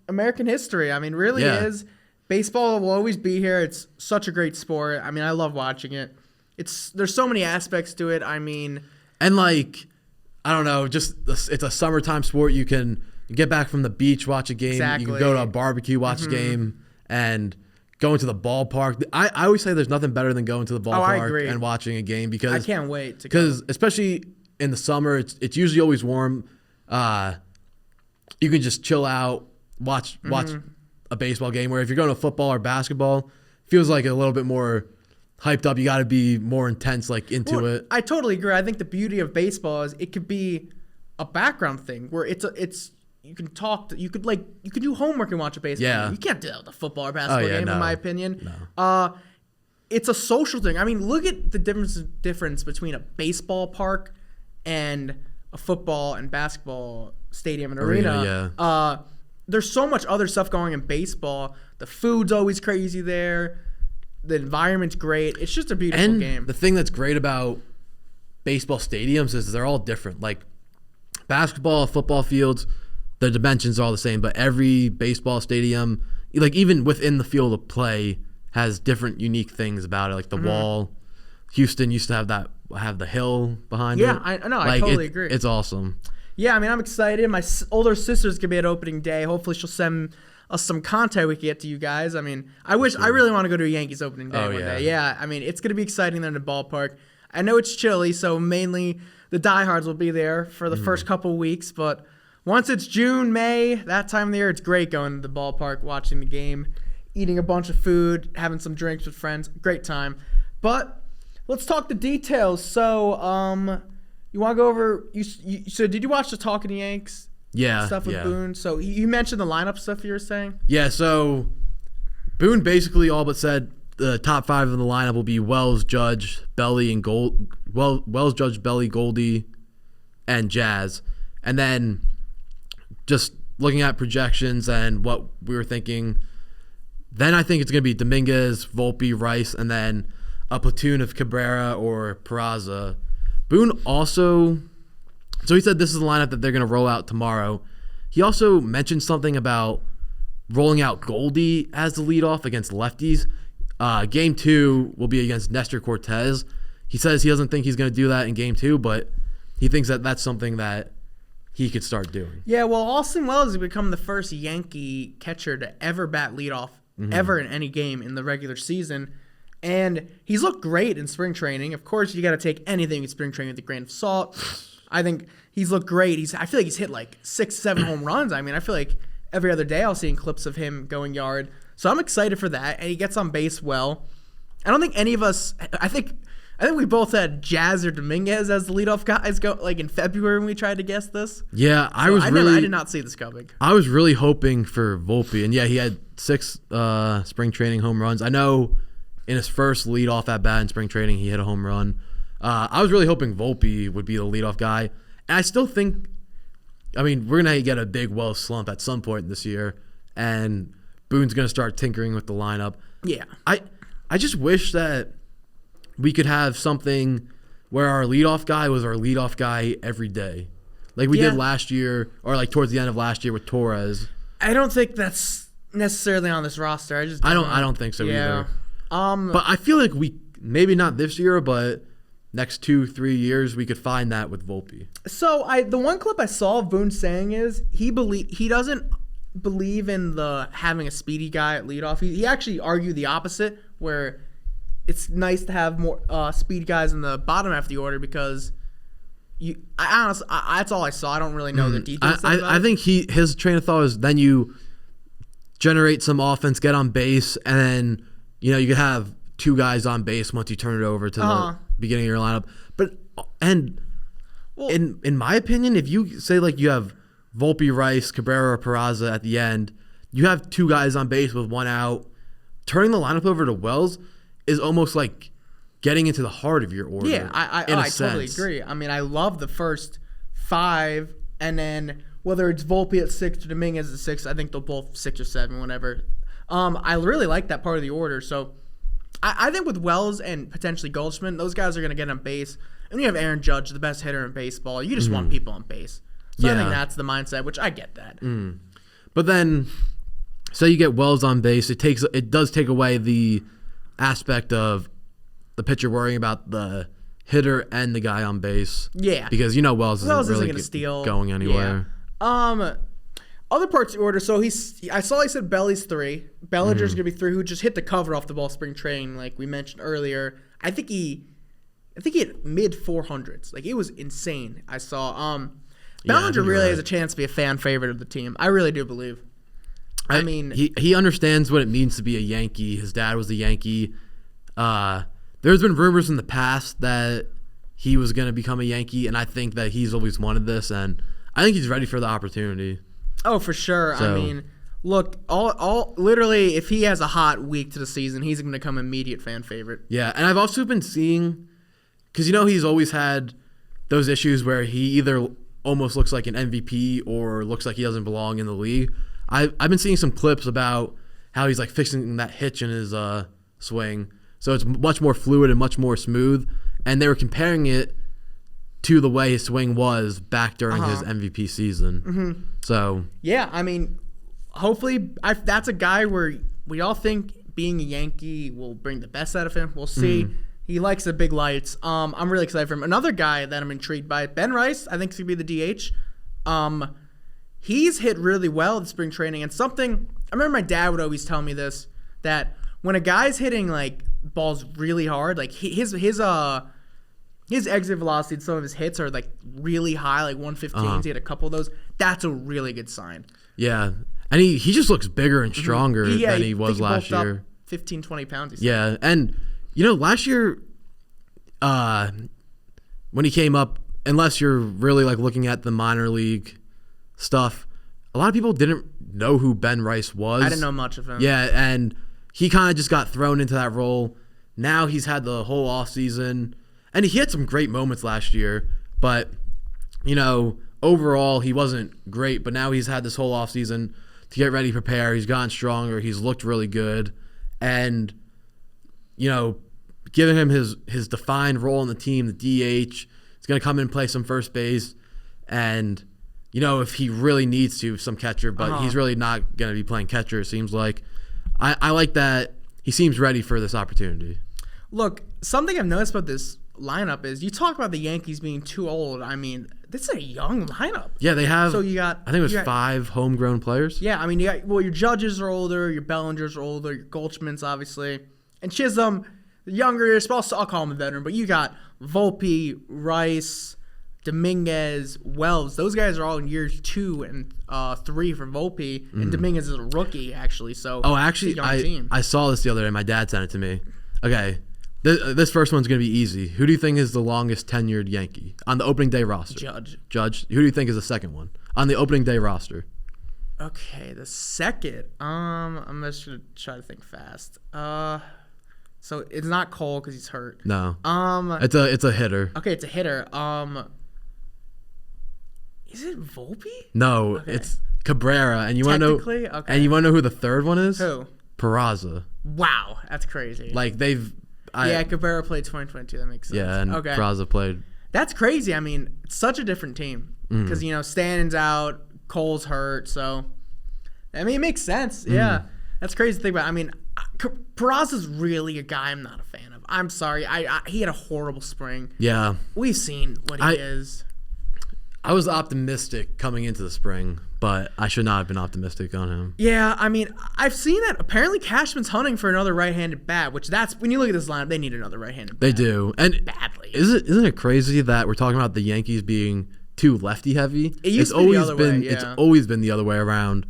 American history. I mean, really is. Baseball will always be here. It's such a great sport. I mean, I love watching it. There's so many aspects to it. I mean, and I don't know, just it's a summertime sport. You can get back from the beach, watch a game. Exactly. You can go to a barbecue, watch a game, and going to the ballpark. I always say there's nothing better than going to the ballpark and watching a game because I can't wait to go. Because especially in the summer, it's usually always warm. You can just chill out, watch a baseball game. Where if you're going to football or basketball, feels like a little bit more hyped up. You got to be more intense, into it. I totally agree. I think the beauty of baseball is it could be a background thing where it's you can talk. You could do homework and watch a baseball game. You can't do that with a football or basketball game, in my opinion. No. It's a social thing. I mean, look at the difference between a baseball park and a football and basketball stadium and arena. There's so much other stuff going in baseball. The food's always crazy there. The environment's great. It's just a beautiful game. The thing that's great about baseball stadiums is they're all different. Like basketball, football fields, the dimensions are all the same, but every baseball stadium, even within the field of play, has different unique things about it, like the wall. Houston used to have the hill behind it. Yeah, I know. I totally agree. It's awesome. Yeah, I mean, I'm excited. My older sister's gonna be at opening day. Hopefully, she'll send us some content we can get to you guys. I mean, I really want to go to a Yankees opening day one day. Yeah, I mean, it's gonna be exciting there in the ballpark. I know it's chilly, so mainly the diehards will be there for the first couple weeks. But once it's June, May, that time of the year, it's great going to the ballpark, watching the game, eating a bunch of food, having some drinks with friends. Great time. But let's talk the details. So, you want to go over? So, did you watch the Talking Yanks? Yeah. Stuff with Boone. So you mentioned the lineup stuff you were saying. Yeah. So Boone basically all but said the top 5 of the lineup will be Wells, Judge, Belly, and Wells, Judge, Belly, Goldie, and Jazz. And then just looking at projections and what we were thinking, then I think it's going to be Dominguez, Volpe, Rice, and then a platoon of Cabrera or Peraza. Boone also, so he said this is the lineup that they're going to roll out tomorrow. He also mentioned something about rolling out Goldie as the leadoff against lefties. Game 2 will be against Nestor Cortez. He says he doesn't think he's going to do that in Game 2, but he thinks that that's something that he could start doing. Yeah, well, Austin Wells has become the first Yankee catcher to ever bat leadoff ever in any game in the regular season. And he's looked great in spring training. Of course, you got to take anything in spring training with a grain of salt. I think he's looked great. I feel like he's hit like 6-7 home runs. I mean, I feel like every other day I'll see clips of him going yard. So I'm excited for that, and he gets on base well. I don't think any of us. I think we both had Jazz or Dominguez as the leadoff guys go like in February when we tried to guess this. Yeah, I did not see this coming. I was really hoping for Volpe, and yeah, he had 6 spring training home runs. I know in his first leadoff at bat in spring training he hit a home run. I was really hoping Volpe would be the leadoff guy, and I still think. I mean, we're gonna get a big Wells slump at some point this year, and Boone's going to start tinkering with the lineup. Yeah. I just wish that we could have something where our leadoff guy was our leadoff guy every day. Like we did last year, or like towards the end of last year with Torres. I don't think that's necessarily on this roster. I don't think so either. But I feel like we, maybe not this year, but next 2-3 years, we could find that with Volpe. So the one clip I saw of Boone saying is he doesn't believe in the having a speedy guy at leadoff. He actually argued the opposite, where it's nice to have more speed guys in the bottom half of the order because I honestly that's all I saw. I don't really know the details. I think his train of thought is then you generate some offense, get on base, and then you could have 2 guys on base once you turn it over to the beginning of your lineup. But in my opinion, if you say like you have Volpe, Rice, Cabrera, or Peraza at the end, you have 2 guys on base with 1 out. Turning the lineup over to Wells is almost like getting into the heart of your order. Yeah, I totally agree. I mean, I love the first 5, and then whether it's Volpe at 6 or Dominguez at 6, I think they'll both 6 or 7, whatever. I really like that part of the order. So I think with Wells and potentially Goldschmidt, those guys are going to get on base. And you have Aaron Judge, the best hitter in baseball. You just want people on base. So I think that's the mindset, which I get that. But then, say you get Wells on base, it does take away the aspect of the pitcher worrying about the hitter and the guy on base. Yeah, because Wells isn't really going to steal going anywhere. Yeah. Other parts of the order. So I saw he said Belly's 3. Bellinger's going to be 3, who just hit the cover off the ball spring training, like we mentioned earlier. I think he hit mid 400s. Like it was insane. I saw. Bellinger really has a chance to be a fan favorite of the team. I really do believe. I mean, he understands what it means to be a Yankee. His dad was a Yankee. There's been rumors in the past that he was going to become a Yankee, and I think that he's always wanted this, and I think he's ready for the opportunity. Oh, for sure. So, I mean, look, all literally, if he has a hot week to the season, he's going to become immediate fan favorite. Yeah, and I've also been seeing, because he's always had those issues where he either almost looks like an MVP or looks like he doesn't belong in the league. I've been seeing some clips about how he's like fixing that hitch in his swing, so it's much more fluid and much more smooth. And they were comparing it to the way his swing was back during his MVP season. So yeah, I mean, hopefully that's a guy where we all think being a Yankee will bring the best out of him. We'll see. He likes the big lights. I'm really excited for him. Another guy that I'm intrigued by, Ben Rice, I think is going to be the DH. He's hit really well in spring training. And something, I remember my dad would always tell me this, that when a guy's hitting like balls really hard, like his exit velocity and some of his hits are like really high, like 115s. He had a couple of those. That's a really good sign. Yeah. And he just looks bigger and stronger than he was last bulked year. Up 15, 20 pounds. Yeah. And, last year, when he came up, unless you're really like looking at the minor league stuff, a lot of people didn't know who Ben Rice was. I didn't know much of him. Yeah. And he kind of just got thrown into that role. Now he's had the whole offseason. And he had some great moments last year, but, overall he wasn't great. But now he's had this whole offseason to get ready, prepare. He's gotten stronger. He's looked really good. And, giving him his defined role in the team, the DH, he's going to come in and play some first base. And, if he really needs to, some catcher, but he's really not going to be playing catcher, it seems like. I like that he seems ready for this opportunity. Look, something I've noticed about this lineup is you talk about the Yankees being too old. I mean, this is a young lineup. Yeah, they have. So you got, I think it was 5 homegrown players. Yeah, I mean, your Judges are older, your Bellingers are older, your Goldschmidts obviously, and Chisholm, younger. I'll call him a veteran, but you got Volpe, Rice, Dominguez, Wells. Those guys are all in years 2 and 3 for Volpe, and Dominguez is a rookie actually. So actually, it's a young team. I saw this the other day. My dad sent it to me. Okay. This first one's going to be easy. Who do you think is the longest tenured Yankee on the opening day roster? Judge. Who do you think is the second one on the opening day roster? Okay, the second. I'm just going to try to think fast. So it's not Cole because he's hurt. No. It's a hitter. Okay, it's a hitter. Is it Volpe? No, okay. It's Cabrera. And you want to know? Okay. And you want to know who the third one is? Who? Peraza. Wow, that's crazy. Like Cabrera played 2022. That makes sense. Yeah, and Peraza played. That's crazy. I mean, it's such a different team because Stanton's out, Cole's hurt, so I mean it makes sense. Yeah, that's crazy to think about. I mean, Peraza's really a guy I'm not a fan of. I'm sorry. He had a horrible spring. Yeah, we've seen what he is. I was optimistic coming into the spring, but I should not have been optimistic on him. Yeah, I mean, I've seen that. Apparently, Cashman's hunting for another right-handed bat, which when you look at this lineup, they need another right-handed bat. They do. And badly. Isn't it crazy that we're talking about the Yankees being too lefty-heavy? It's always been the other way around.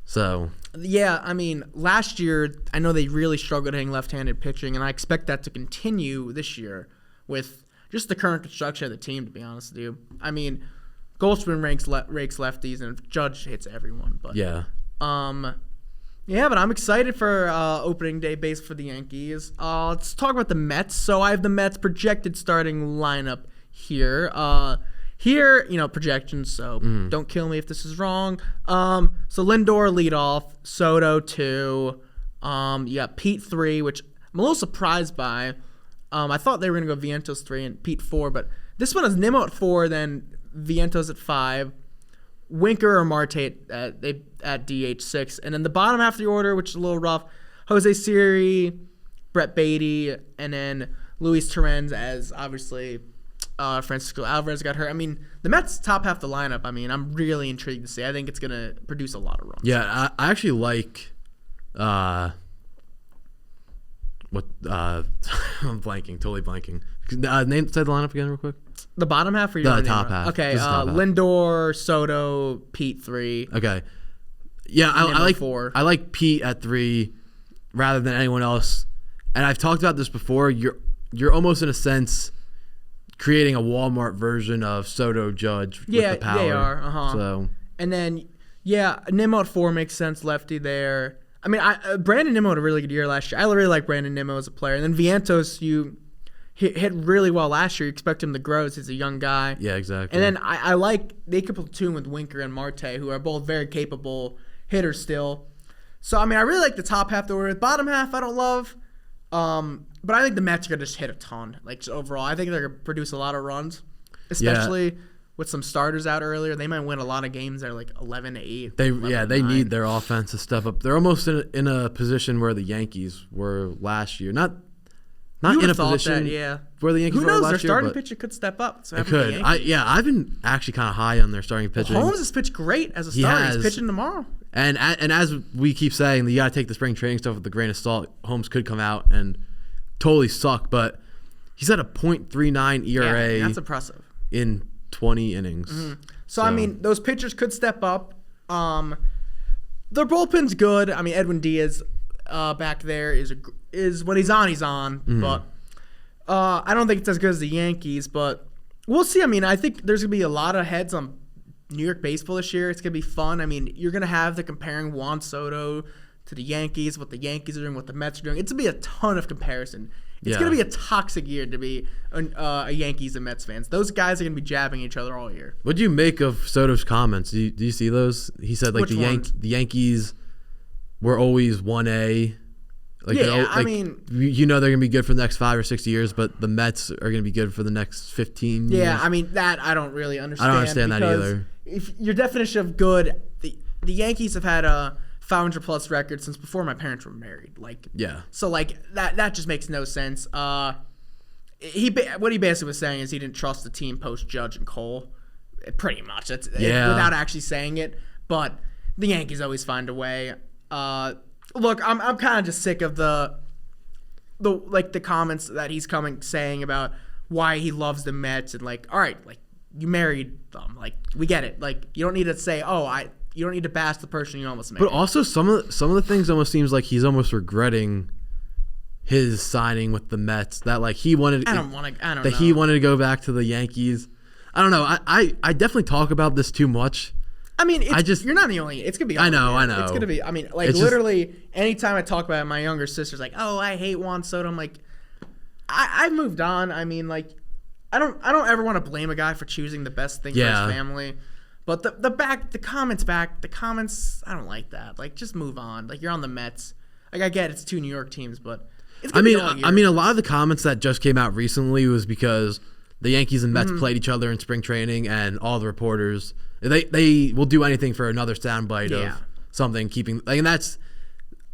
So... Yeah, I mean, last year, I know they really struggled hitting left-handed pitching, and I expect that to continue this year with just the current construction of the team, to be honest with you. I mean... Goldschmidt rakes lefties, and Judge hits everyone. But yeah, but I'm excited for opening day base for the Yankees. Let's talk about the Mets. So I have the Mets projected starting lineup here. Projections. So don't kill me if this is wrong. So Lindor leadoff, Soto 2. You got Pete 3, which I'm a little surprised by. I thought they were gonna go Vientos 3 and Pete 4, but this one is Nimmo at 4, then Vientos at 5, Winker or Marte at DH 6, and then the bottom half of the order, which is a little rough, Jose Siri, Brett Beatty, and then Luis Torrens as obviously Francisco Alvarez got hurt. I mean, the Mets top half the lineup. I mean, I'm really intrigued to see. I think it's gonna produce a lot of runs. Yeah, I actually like. I'm totally blanking. Say the lineup again real quick. The bottom half or the top half? Okay, Lindor, Soto, Pete 3. Okay. Yeah, I like 4. I like Pete at 3 rather than anyone else. And I've talked about this before. You're almost in a sense creating a Walmart version of Soto Judge with the power. Yeah, they are. So and then Nimmo at 4 makes sense, lefty there. I mean, Brandon Nimmo had a really good year last year. I really like Brandon Nimmo as a player. And then Vientos, you hit really well last year. You expect him to grow as he's a young guy. Yeah, exactly. And then I like they could platoon with Winker and Marte, who are both very capable hitters still. So, I mean, I really like the top half of the order. The bottom half I don't love. But I think the Mets are going to just hit a ton. Like, just overall, I think they're going to produce a lot of runs. Especially with some starters out earlier, they might win a lot of games. They're like 11-8. They need their offense to step up. They're almost in a position where the Yankees were last year. Not in a position where the Yankees Who were knows? last Their year. starting But pitcher could step up. it could. I've been actually kind of high on their starting pitching. Holmes has pitched great as a starter. He's pitching tomorrow. And as we keep saying, you got to take the spring training stuff with a grain of salt. Holmes could come out and totally suck, but he's at a .39 ERA. Yeah, that's impressive. In 20 innings. Mm-hmm. So, I mean, those pitchers could step up. Their bullpen's good. I mean, Edwin Diaz back there is when he's on, he's on. Mm-hmm. But I don't think it's as good as the Yankees, but we'll see. I mean, I think there's going to be a lot of heads on New York baseball this year. It's going to be fun. I mean, you're going to have the comparing Juan Soto to the Yankees, what the Yankees are doing, what the Mets are doing. It's going to be a ton of comparison. It's going to be a toxic year to be a Yankees and Mets fans. Those guys are going to be jabbing each other all year. What do you make of Soto's comments? Do you see those? He said like the Yankees were always 1A. Like, I mean, you know they're going to be good for the next 5 or 6 years, but the Mets are going to be good for the next 15 years. Yeah, I mean, that I don't really understand. I don't understand that either. If your definition of good, the Yankees have had a 500-plus record since before my parents were married. So that just makes no sense. What he basically was saying is he didn't trust the team post Judge and Cole, pretty much. Without actually saying it. But the Yankees always find a way. Look, I'm kind of just sick of the comments that he's saying about why he loves the Mets and all right, you married them, we get it. You don't need to say, you don't need to bash the person you almost married. But also some of the things almost seems like he's almost regretting his signing with the Mets. That he wanted. I don't know. He wanted to go back to the Yankees. I don't know. I definitely talk about this too much. I mean, you're not the only. It's gonna be. I know. It's gonna be. I mean, literally, anytime I talk about it, my younger sister's like, "Oh, I hate Juan Soto." I'm like, I've moved on. I mean, I don't ever want to blame a guy for choosing the best thing for his family. But the comments, I don't like that. Just move on. You're on the Mets. I get it's 2 New York teams, but it's gonna be all year. I mean, a lot of the comments that just came out recently was because the Yankees and Mets played each other in spring training, and all the reporters they will do anything for another soundbite of something keeping. And that's,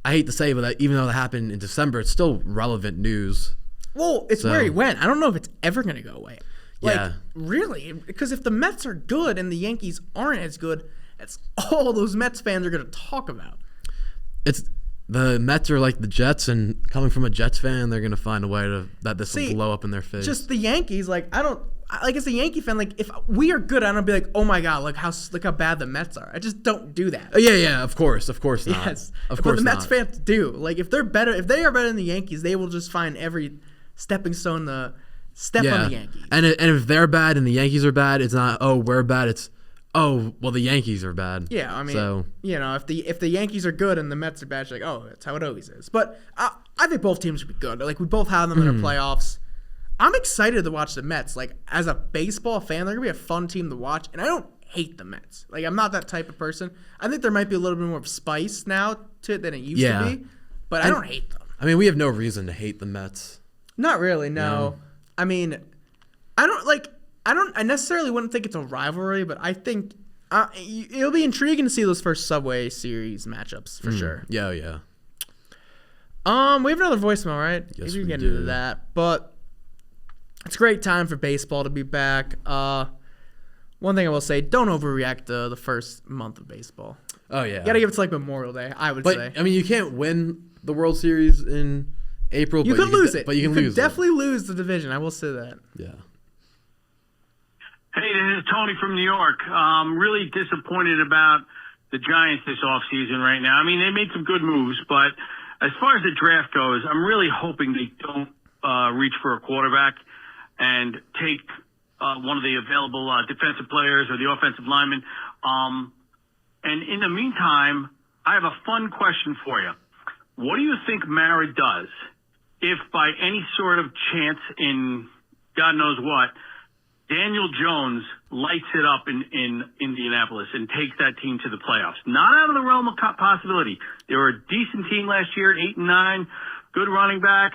I hate to say, but even though that happened in December, it's still relevant news. Well, it's where he went. I don't know if it's ever gonna go away. Really? Because if the Mets are good and the Yankees aren't as good, that's all those Mets fans are going to talk about. The Mets are like the Jets, and coming from a Jets fan, they're going to find a way that this will blow up in their face. Just the Yankees, as a Yankee fan, if we are good, I don't be like, oh my God, look how bad the Mets are. I just don't do that. Yeah, of course not. Yes, of course. But the Mets fans do. If they are better than the Yankees, they will just find every stepping stone to step on the Yankees. And if they're bad and the Yankees are bad, it's not, oh, we're bad. It's, oh, well, the Yankees are bad. Yeah, I mean, if the Yankees are good and the Mets are bad, it's that's how it always is. But I think both teams would be good. We both have them in the playoffs. I'm excited to watch the Mets. As a baseball fan, they're going to be a fun team to watch. And I don't hate the Mets. I'm not that type of person. I think there might be a little bit more spice now to it than it used to be. But I don't hate them. I mean, we have no reason to hate the Mets. Not really, no. I mean, I necessarily wouldn't think it's a rivalry, but I think it'll be intriguing to see those first Subway Series matchups for sure. Yeah. We have another voicemail, right? Yes, we do. Get into that, but it's a great time for baseball to be back. One thing I will say: don't overreact to the first month of baseball. Oh yeah, you gotta give it to Memorial Day. I would say. I mean, you can't win the World Series in April. You could lose it, but you can lose. Definitely lose the division. I will say that. Yeah. Hey, this is Tony from New York. I'm really disappointed about the Giants this offseason right now. I mean, they made some good moves, but as far as the draft goes, I'm really hoping they don't reach for a quarterback and take one of the available defensive players or the offensive lineman. And in the meantime, I have a fun question for you. What do you think Mara does if by any sort of chance in God knows what, Daniel Jones lights it up in Indianapolis and takes that team to the playoffs? Not out of the realm of possibility. They were a decent team last year, 8-9, good running back.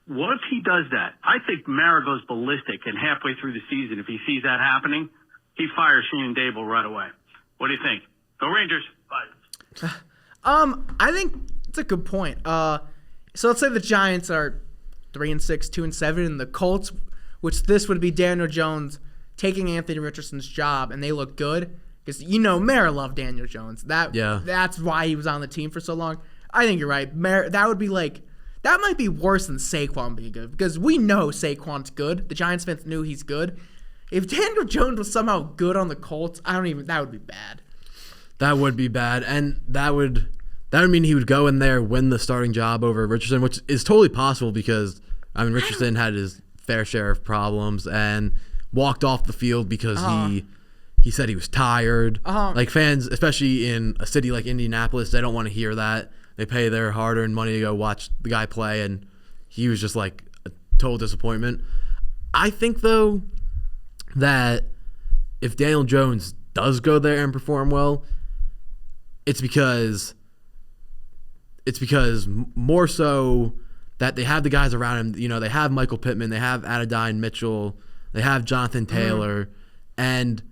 What if he does that? I think Mara goes ballistic, and halfway through the season, if he sees that happening, he fires Shane Dable right away. What do you think? Go Rangers. Bye. I think it's a good point. So let's say the Giants are 3-6, 2-7, and the Colts, which this would be Daniel Jones taking Anthony Richardson's job, and they look good because Mara loved Daniel Jones. That's why he was on the team for so long. I think you're right. That might be worse than Saquon being good because we know Saquon's good. The Giants fans knew he's good. If Daniel Jones was somehow good on the Colts, that would be bad. That would be bad, and that would mean he would go in there, win the starting job over Richardson, which is totally possible because Richardson had his fair share of problems and walked off the field because he said he was tired. Like fans, especially in a city like Indianapolis, they don't want to hear that. They pay their hard-earned money to go watch the guy play, and he was just like a total disappointment. I think though that if Daniel Jones does go there and perform well, it's because more so that they have the guys around him. They have Michael Pittman, they have Adonai Mitchell, they have Jonathan Taylor, and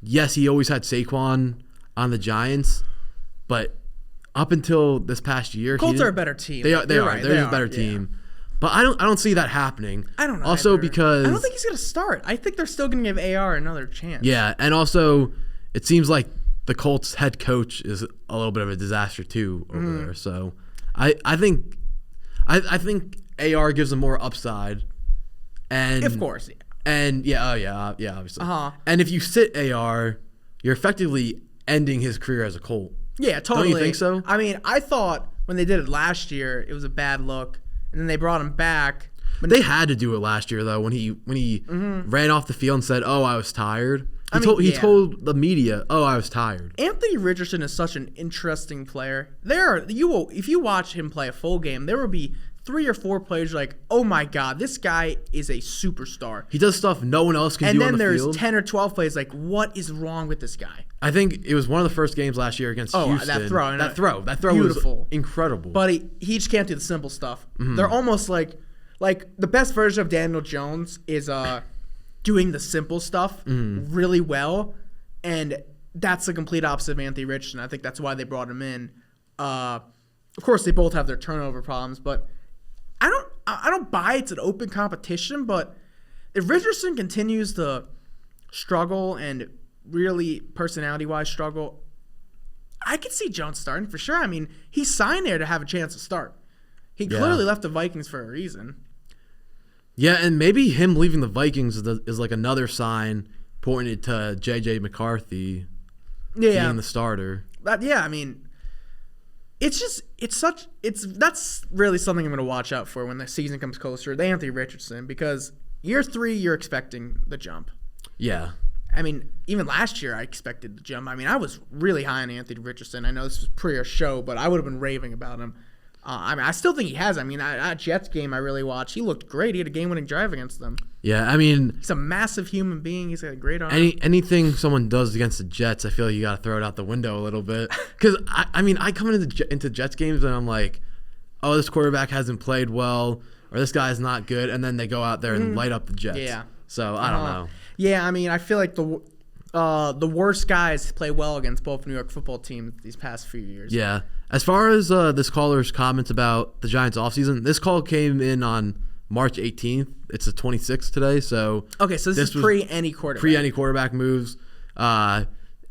yes, he always had Saquon on the Giants, but up until this past year, Colts are a better team. They are. They're a better team. But I don't see that happening. I don't know. Also either. because I don't think he's gonna start. I think they're still gonna give AR another chance. Yeah, and also it seems like the Colts head coach is a little bit of a disaster too over there. So I think AR gives them more upside. And of course. And obviously. And if you sit AR, you're effectively ending his career as a Colt. Yeah, totally. Don't you think so? I thought when they did it last year, it was a bad look, and then they brought him back. But they had to do it last year though when he ran off the field and said, "Oh, I was tired." He told the media, "Oh, I was tired." Anthony Richardson is such an interesting player. If you watch him play a full game, there will be 3 or 4 players like, "Oh my God, this guy is a superstar." He does stuff no one else can do on the field. And then there's 10 or 12 plays like, "What is wrong with this guy?" I think it was one of the first games last year against Houston. That throw beautiful. Was incredible. But he just can't do the simple stuff. They're almost like the best version of Daniel Jones is doing the simple stuff really well, and that's the complete opposite of Anthony Richardson. I think that's why they brought him in. Of course, they both have their turnover problems, but I don't buy it's an open competition. But if Richardson continues to struggle and really personality-wise struggle, I could see Jones starting for sure. He signed there to have a chance to start. He clearly left the Vikings for a reason. Yeah, and maybe him leaving the Vikings is like another sign pointed to J.J. McCarthy being the starter. That's really something I'm going to watch out for when the season comes closer. The Anthony Richardson, because year 3 you're expecting the jump. Yeah. Even last year I expected the jump. I was really high on Anthony Richardson. I know this was pre our show, but I would have been raving about him. I still think he has. That Jets game I really watched, he looked great. He had a game-winning drive against them. Yeah, he's a massive human being. He's got a great arm. Anything someone does against the Jets, I feel like you got to throw it out the window a little bit. Because, I come into Jets games and I'm like, oh, this quarterback hasn't played well, or this guy's not good, and then they go out there and light up the Jets. Yeah. So, I don't know. Yeah, I feel like the worst guys play well against both New York football teams these past few years. Yeah. As far as this caller's comments about the Giants offseason, this call came in on March 18th. It's the 26th today, so this is pre any quarterback. Pre any quarterback moves. And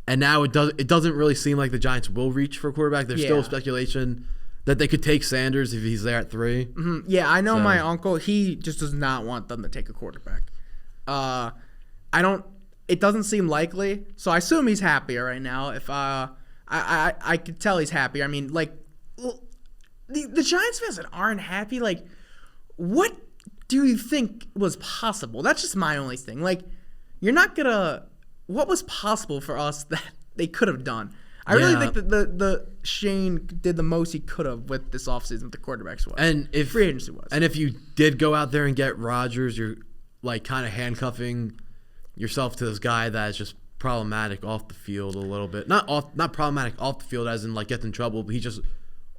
now it doesn't really seem like the Giants will reach for a quarterback. There's still speculation that they could take Sanders if he's there at 3. Mm-hmm. Yeah, I know my uncle, he just does not want them to take a quarterback. It doesn't seem likely, so I assume he's happier right now. If I could tell he's happy. The Giants fans that aren't happy, what do you think was possible? That's just my only thing. You're not gonna. What was possible for us that they could have done? I really think that the Shane did the most he could have with this offseason with the quarterbacks was. And if free agency was. And if you did go out there and get Rodgers, you're kind of handcuffing yourself to this guy that's just problematic off the field a little bit. Not problematic off the field as in gets in trouble, but he just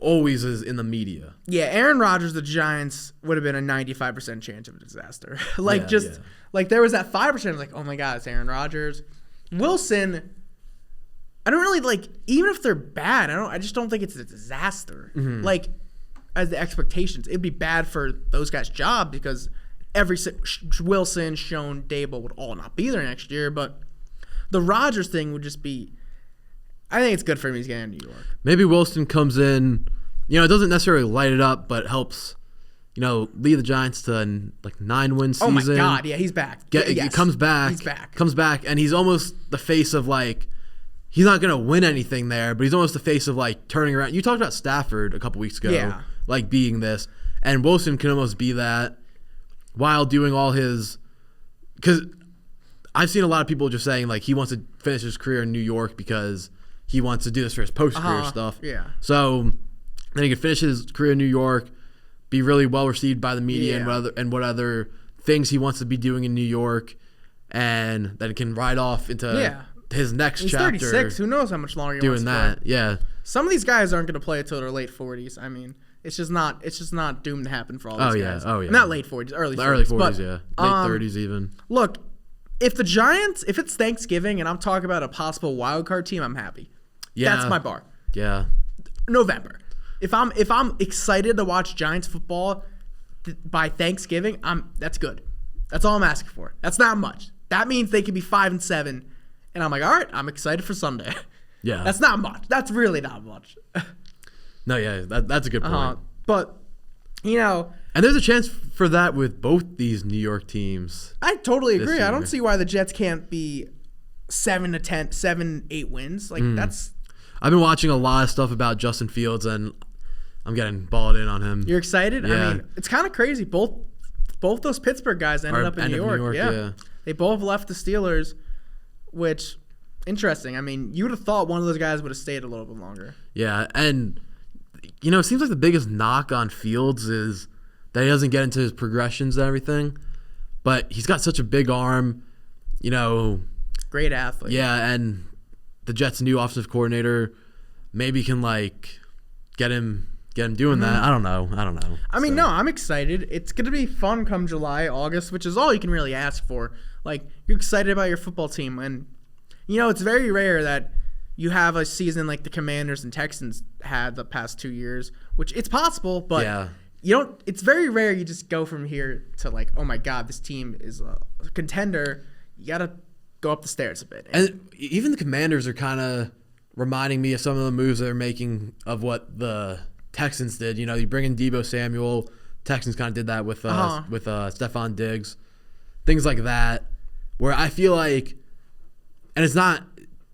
always is in the media. Yeah, Aaron Rodgers, the Giants would have been a 95% chance of a disaster. There was that 5% of oh my God, it's Aaron Rodgers. Wilson, I don't really like, even if they're bad, I just don't think it's a disaster. Like, as the expectations, it'd be bad for those guys' job because Wilson, Schoen, Dable would all not be there next year. But the Rodgers thing would just be, I think it's good for him he's getting to New York. Maybe Wilson comes in, it doesn't necessarily light it up, but helps, lead the Giants to like 9-win season. Oh my God, yeah, he's back. He comes back. He's back. Comes back, and he's almost the face of like, he's not going to win anything there, but he's almost the face of like turning around. You talked about Stafford a couple weeks ago, like being this, and Wilson can almost be that while doing all his, because I've seen a lot of people just saying like he wants to finish his career in New York because he wants to do this for his post-career stuff. Yeah. So then he can finish his career in New York, be really well received by the media and what other things he wants to be doing in New York, and then can ride off into his next chapter. He's 36. Who knows how much longer he wants doing to that? play. Yeah. Some of these guys aren't going to play until their late 40s. I mean, it's just not doomed to happen for all these guys. Oh yeah. Not late 40s, early 40s. Early 40s, but, yeah. Late 30s even. Look, if the Giants, if it's Thanksgiving and I'm talking about a possible wild card team, I'm happy. Yeah. That's my bar. Yeah. November. If I'm excited to watch Giants football by Thanksgiving, that's good. That's all I'm asking for. That's not much. That means they could be 5-7, and I'm like, all right, I'm excited for Sunday. Yeah. That's not much. That's really not much. No, yeah, that's a good point. But and there's a chance for that with both these New York teams. I totally agree. year. I don't see why the Jets can't be 7-10, 7-8 wins. Like that's. I've been watching a lot of stuff about Justin Fields, and I'm getting balled in on him. You're excited? Yeah. I mean, it's kind of crazy. Both those Pittsburgh guys ended up in New York. Yeah. They both left the Steelers, which interesting. I mean, you would have thought one of those guys would have stayed a little bit longer. Yeah, and it seems like the biggest knock on Fields is that he doesn't get into his progressions and everything, but he's got such a big arm, Great athlete. Yeah, and the Jets' new offensive coordinator maybe can like get him doing that. I don't know. I mean, no, I'm excited. It's gonna be fun come July, August, which is all you can really ask for. Like, you're excited about your football team, and it's very rare that you have a season like the Commanders and Texans had the past 2 years, which it's possible, but you don't. It's very rare you just go from here to like, oh my God, this team is a contender. You gotta go up the stairs a bit. And even the Commanders are kind of reminding me of some of the moves they're making of what the Texans did. You bring in Deebo Samuel. Texans kind of did that with Stephon Diggs, things like that, where I feel like, and it's not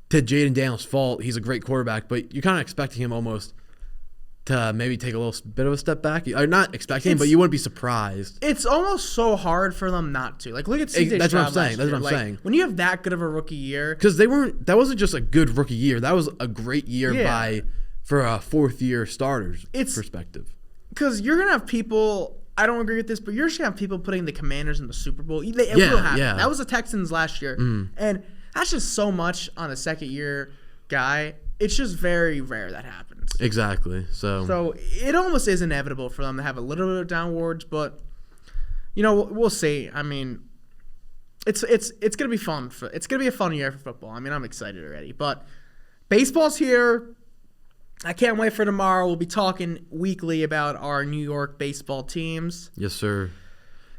to Jaden Daniels' fault. He's a great quarterback, but you're kind of expecting him almost to maybe take a little bit of a step back. Or not expecting him, but you wouldn't be surprised. It's almost so hard for them not to. Like, look at CJ That's what I'm Stroud saying. That's what I'm last year. saying. When you have that good of a rookie year. Because that wasn't just a good rookie year. That was a great year for a fourth-year starter's perspective. Because you're going to have people, I don't agree with this, but you're just going to have people putting the Commanders in the Super Bowl. It will happen. Yeah. That was the Texans last year. And that's just so much on a second-year guy. It's just very rare that happens. Exactly. So it almost is inevitable for them to have a little bit of downwards, but we'll see. I mean, it's gonna be fun. It's gonna be a fun year for football. I mean, I'm excited already. But baseball's here. I can't wait for tomorrow. We'll be talking weekly about our New York baseball teams. Yes, sir.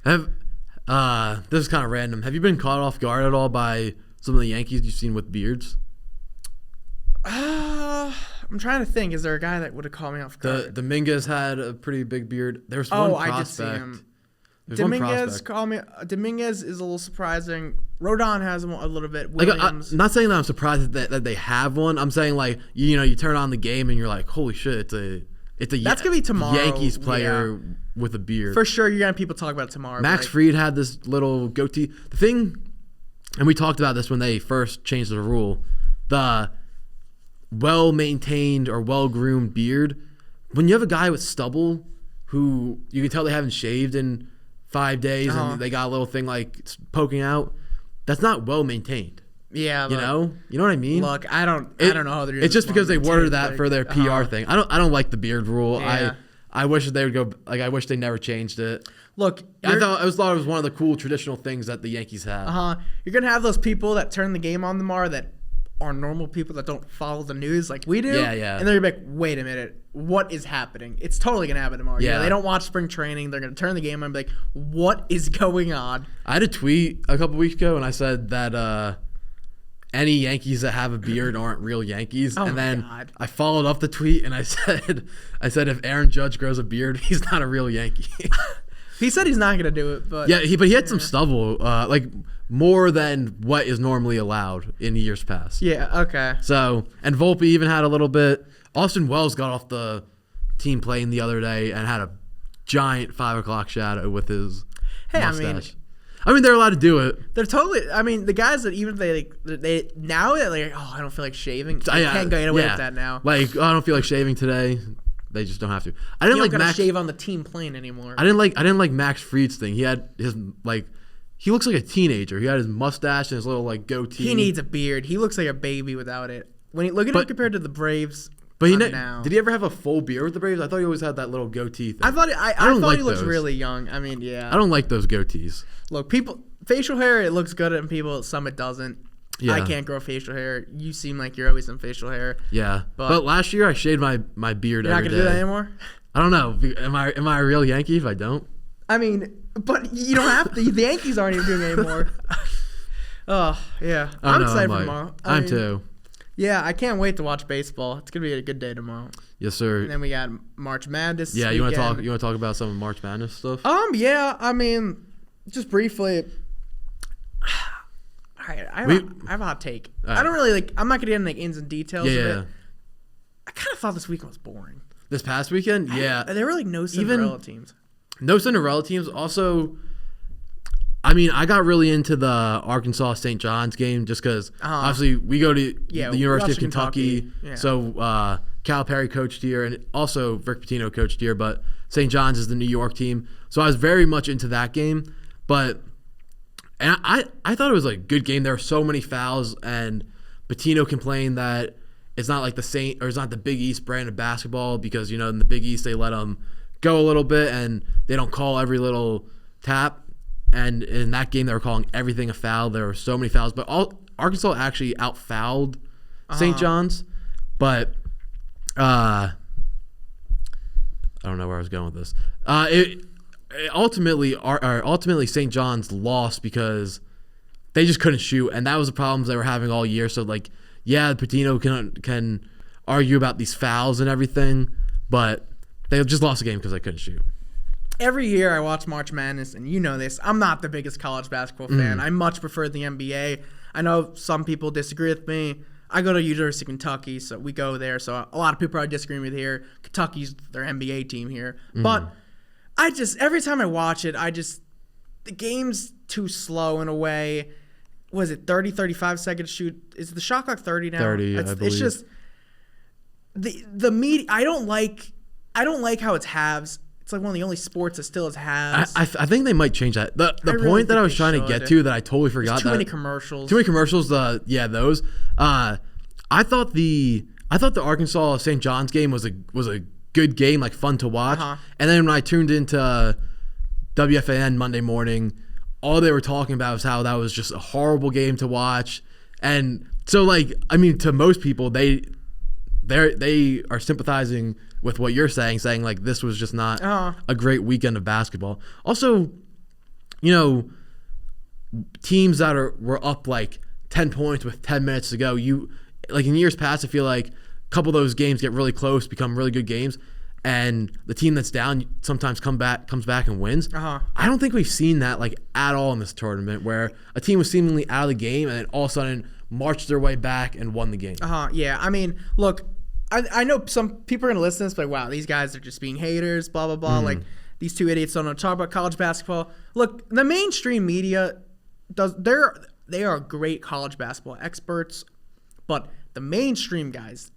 This is kind of random. Have you been caught off guard at all by some of the Yankees you've seen with beards? I'm trying to think. Is there a guy that would have caught me off guard? Dominguez had a pretty big beard. There's one prospect. I did see him. Dominguez called me. Dominguez is a little surprising. Rodon has a little bit. Like, Williams. I'm not saying that I'm surprised that they have one. I'm saying like you turn on the game and you're like, holy shit, it's a that's gonna be tomorrow. Yankees player with a beard. For sure, you're gonna have people talk about it tomorrow. Max Fried had this little goatee. The thing, and we talked about this when they first changed the rule. The well-maintained or well-groomed beard, when you have a guy with stubble who you can tell they haven't shaved in 5 days and they got a little thing like poking out, that's not well-maintained. Yeah, you know what I mean. Look, I don't know how they're doing. It's just because they worded that for their PR thing. I don't like the beard rule. Yeah. I wish that they would go. Like I wish they never changed it. Look, I thought it was one of the cool traditional things that the Yankees had. you're gonna have those people that turn the game on tomorrow that are normal people that don't follow the news like we do. Yeah. And they're gonna be like, wait a minute, what is happening? It's totally gonna happen tomorrow. Yeah. They don't watch spring training. They're gonna turn the game on and be like, what is going on? I had a tweet a couple weeks ago, and I said that any Yankees that have a beard aren't real Yankees. Oh and then my God. I followed up the tweet, and I said if Aaron Judge grows a beard, he's not a real Yankee. He said he's not gonna do it, but But he had some stubble, like more than what is normally allowed in years past. yeah, okay. So, and Volpe even had a little bit. Austin Wells got off the team plane the other day and had a giant 5 o'clock shadow with his mustache. I mean, they're allowed to do it. They're totally. I mean, the guys that even they now they're like, oh, I don't feel like shaving. They can't get away with that now. Like, I don't feel like shaving today. They just don't have to. I didn't You like don't gotta Max. shave on the team plane anymore. I didn't like Max Fried's thing. He had his like. He looks like a teenager. He had his mustache and his little like goatee. He needs a beard. He looks like a baby without it. When you look at him compared to the Braves, But now. did he ever have a full beard with the Braves? I thought he always had that little goatee thing. I thought don't he like looks those. really young. I mean, yeah. I don't like those goatees. Look, people facial hair it looks good on people. Some it doesn't. Yeah. I can't grow facial hair. You seem like you're always in facial hair. Yeah, But- but last year I shaved my beard You're not every gonna do that day. anymore. I don't know. Am I a real Yankee if I don't? I mean, but you don't have to. The Yankees aren't even doing it anymore. Oh yeah, I'm excited for tomorrow. I mean, too. Yeah, I can't wait to watch baseball. It's gonna be a good day tomorrow. Yes, sir. And then we got March Madness. Yeah, this you want to weekend. talk? You want to talk about some of March Madness stuff? Yeah. I mean, just briefly. All right, I have a hot take. All I don't right. really like. I'm not gonna get into like ins and details of Yeah. it. I kind of thought this weekend was boring. This past weekend, yeah. There were like no Cinderella teams. No Cinderella teams. Also, I mean, I got really into the Arkansas St. John's game just because obviously we go to the University of Kentucky. Yeah. So Calipari coached here, and also Rick Pitino coached here, but St. John's is the New York team. So I was very much into that game. But and I thought it was like a good game. There were so many fouls, and Pitino complained that it's not like it's not the Big East brand of basketball because, you know, in the Big East they let them go a little bit and they don't call every little tap. And in that game, they were calling everything a foul. There were so many fouls. But Arkansas actually out-fouled St. John's. But I don't know where I was going with this. Ultimately, St. John's lost because they just couldn't shoot. And that was the problems they were having all year. So, like, yeah, Pitino can argue about these fouls and everything. But they just lost the game because they couldn't shoot. Every year I watch March Madness, and you know this. I'm not the biggest college basketball fan. I much prefer the NBA. I know some people disagree with me. I go to University of Kentucky, so we go there. So a lot of people are disagreeing with here. Kentucky's their NBA team here. But every time I watch it, the game's too slow in a way. Was it 30, 35 seconds shoot? Is the shot clock 30 now? 30, I believe. It's just the media. I don't like how it's halves. It's like one of the only sports that still has halves. I think they might change that. The really point that think I was they trying to should. get to that I totally forgot. There's too many commercials. Too many commercials. Those. I thought the Arkansas St. John's game was a good game, like fun to watch. And then when I tuned into WFAN Monday morning, all they were talking about was how that was just a horrible game to watch. And so, like, I mean, to most people, they are sympathizing with what you're saying like this was just not a great weekend of basketball. Also, you know, teams that were up like 10 points with 10 minutes to go, like in years past, I feel like a couple of those games get really close, become really good games, and the team that's down sometimes comes back and wins. I don't think we've seen that like at all in this tournament, where a team was seemingly out of the game and then all of a sudden marched their way back and won the game. Yeah. I mean, look, I know some people are going to listen to this, but wow, these guys are just being haters, blah, blah, blah. Like, these two idiots don't know to talk about college basketball. Look, the mainstream media, they are great college basketball experts, but the mainstream guys,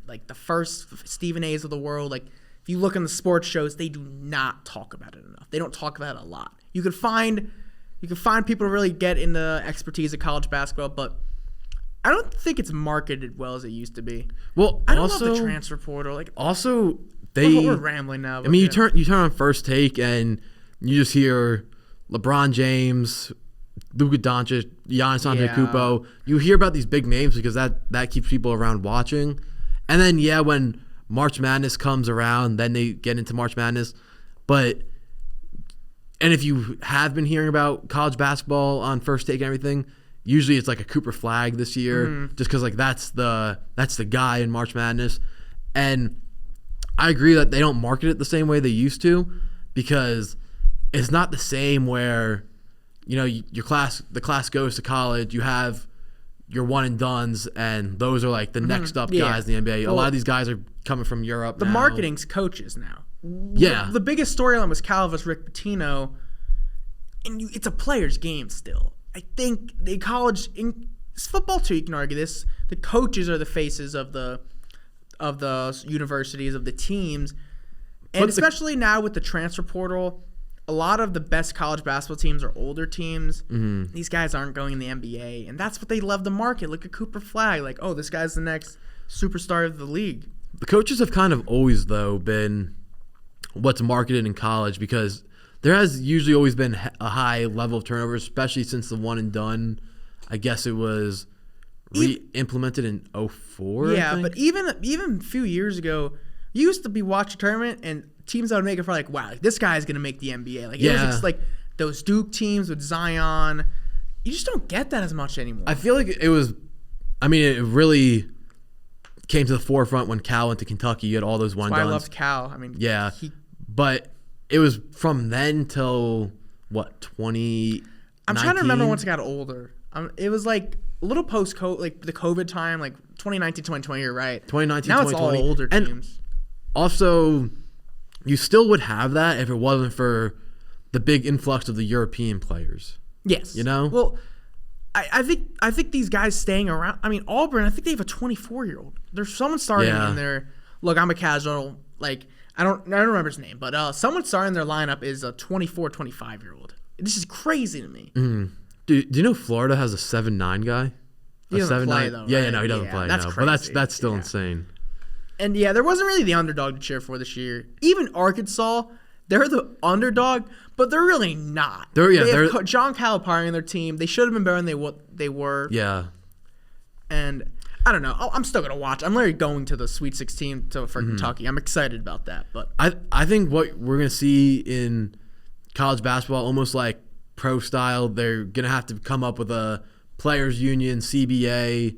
like the first Stephen A's of the world, like, if you look in the sports shows, they do not talk about it enough. They don't talk about it a lot. You can find people to really get into expertise of college basketball, but I don't think it's marketed well as it used to be. Well, I don't also, love the transfer portal. Like, also, We're rambling now. I mean, you turn on First Take and you just hear LeBron James, Luka Doncic, Giannis Antetokounmpo. You hear about these big names because that keeps people around watching. And then when March Madness comes around, then they get into March Madness. And if you have been hearing about college basketball on First Take and everything, usually it's like a Cooper Flag this year, just because like that's the guy in March Madness. And I agree that they don't market it the same way they used to, because it's not the same where, the class goes to college, you have your one and dones, and those are like the next up guys in the NBA. A lot of these guys are coming from Europe. The marketing's coaches now. Yeah. The biggest storyline was Cal vs. Rick Pitino, and it's a player's game still. I think it's football too, you can argue this. The coaches are the faces of the universities, of the teams. And especially now with the transfer portal, a lot of the best college basketball teams are older teams. Mm-hmm. These guys aren't going in the NBA, and that's what they love to market. Look at Cooper Flag. Like, oh, this guy's the next superstar of the league. The coaches have kind of always, though, been what's marketed in college, because there has usually always been a high level of turnover, especially since the one and done. I guess it was re-implemented in 2004. Yeah, but even a few years ago, you used to be watching a tournament and teams that would make it for like, wow, like, this guy's gonna make the NBA. Like, it was just like those Duke teams with Zion. You just don't get that as much anymore. I feel like it was. I mean, it really came to the forefront when Cal went to Kentucky. You had all those one and dones. I loved Cal. I mean, yeah, but it was from then till what, 2019? I'm trying to remember once I got older. It was like a little post-COVID, like the COVID time, like 2019, 2020. You're right. 2019, now 2020. It's all older teams. And also, you still would have that if it wasn't for the big influx of the European players. Yes. Well, I think these guys staying around. I mean, Auburn, I think they have a 24-year-old. There's someone starting in there. Look, I'm a casual. Like, I don't remember his name, but someone starting their lineup is a 24, 25-year-old. This is crazy to me. Mm-hmm. Do you know Florida has a 7'9" guy? He doesn't play, though, Yeah, right? no, he doesn't play. That's crazy. But that's still insane. And yeah, there wasn't really the underdog to cheer for this year. Even Arkansas, they're the underdog, but they're really not. They have John Calipari on their team. They should have been better than they were. Yeah. And I don't know. I'm still gonna watch. I'm literally going to the Sweet 16 for Kentucky. I'm excited about that. But I think what we're gonna see in college basketball, almost like pro style, they're gonna have to come up with a players union, CBA,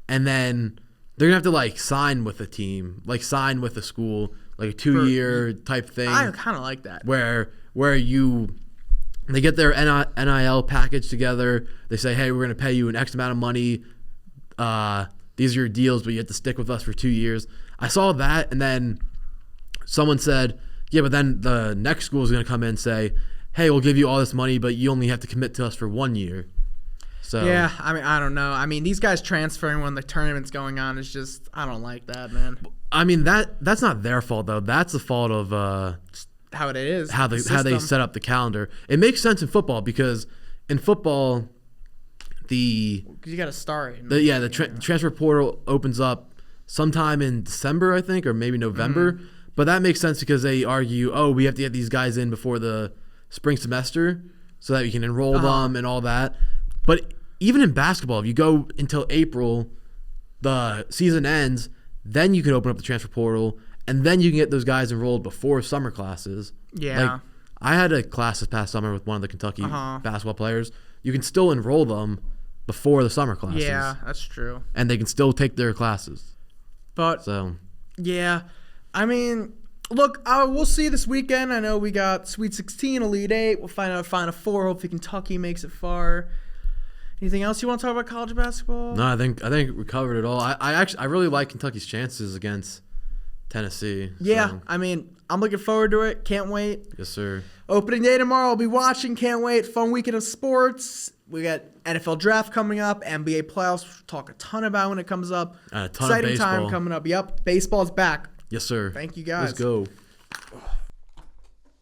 and then they're gonna have to like sign with a team, like sign with a school, like a 2-year type thing. I kind of like that. Where they get their NIL package together. They say, hey, we're gonna pay you an X amount of money. These are your deals, but you have to stick with us for 2 years. I saw that, and then someone said, yeah, but then the next school is gonna come in and say, hey, we'll give you all this money, but you only have to commit to us for 1 year. So yeah, I mean, I don't know. I mean, these guys transferring when the tournament's going on is just, I don't like that, man. I mean, that's not their fault though. That's the fault of how it is. How they set up the calendar. It makes sense in football because in football, you got to start. The transfer portal opens up sometime in December, I think, or maybe November. Mm-hmm. But that makes sense because they argue, oh, we have to get these guys in before the spring semester so that we can enroll them and all that. But even in basketball, if you go until April, the season ends, then you can open up the transfer portal, and then you can get those guys enrolled before summer classes. Yeah. Like, I had a class this past summer with one of the Kentucky basketball players. You can still enroll them before the summer classes. Yeah, that's true. And they can still take their classes. Yeah. I mean, look, we'll see this weekend. I know we got Sweet 16, Elite 8. We'll find out Final Four. Hopefully Kentucky makes it far. Anything else you want to talk about college basketball? No, I think we covered it all. I really like Kentucky's chances against Tennessee. Yeah, so. I mean, I'm looking forward to it. Can't wait. Yes, sir. Opening day tomorrow. I'll be watching. Can't wait. Fun weekend of sports. We got NFL draft coming up. NBA playoffs. We'll talk a ton about when it comes up. A ton Exciting of baseball. time coming up. Yep, baseball's back. Yes, sir. Thank you, guys. Let's go.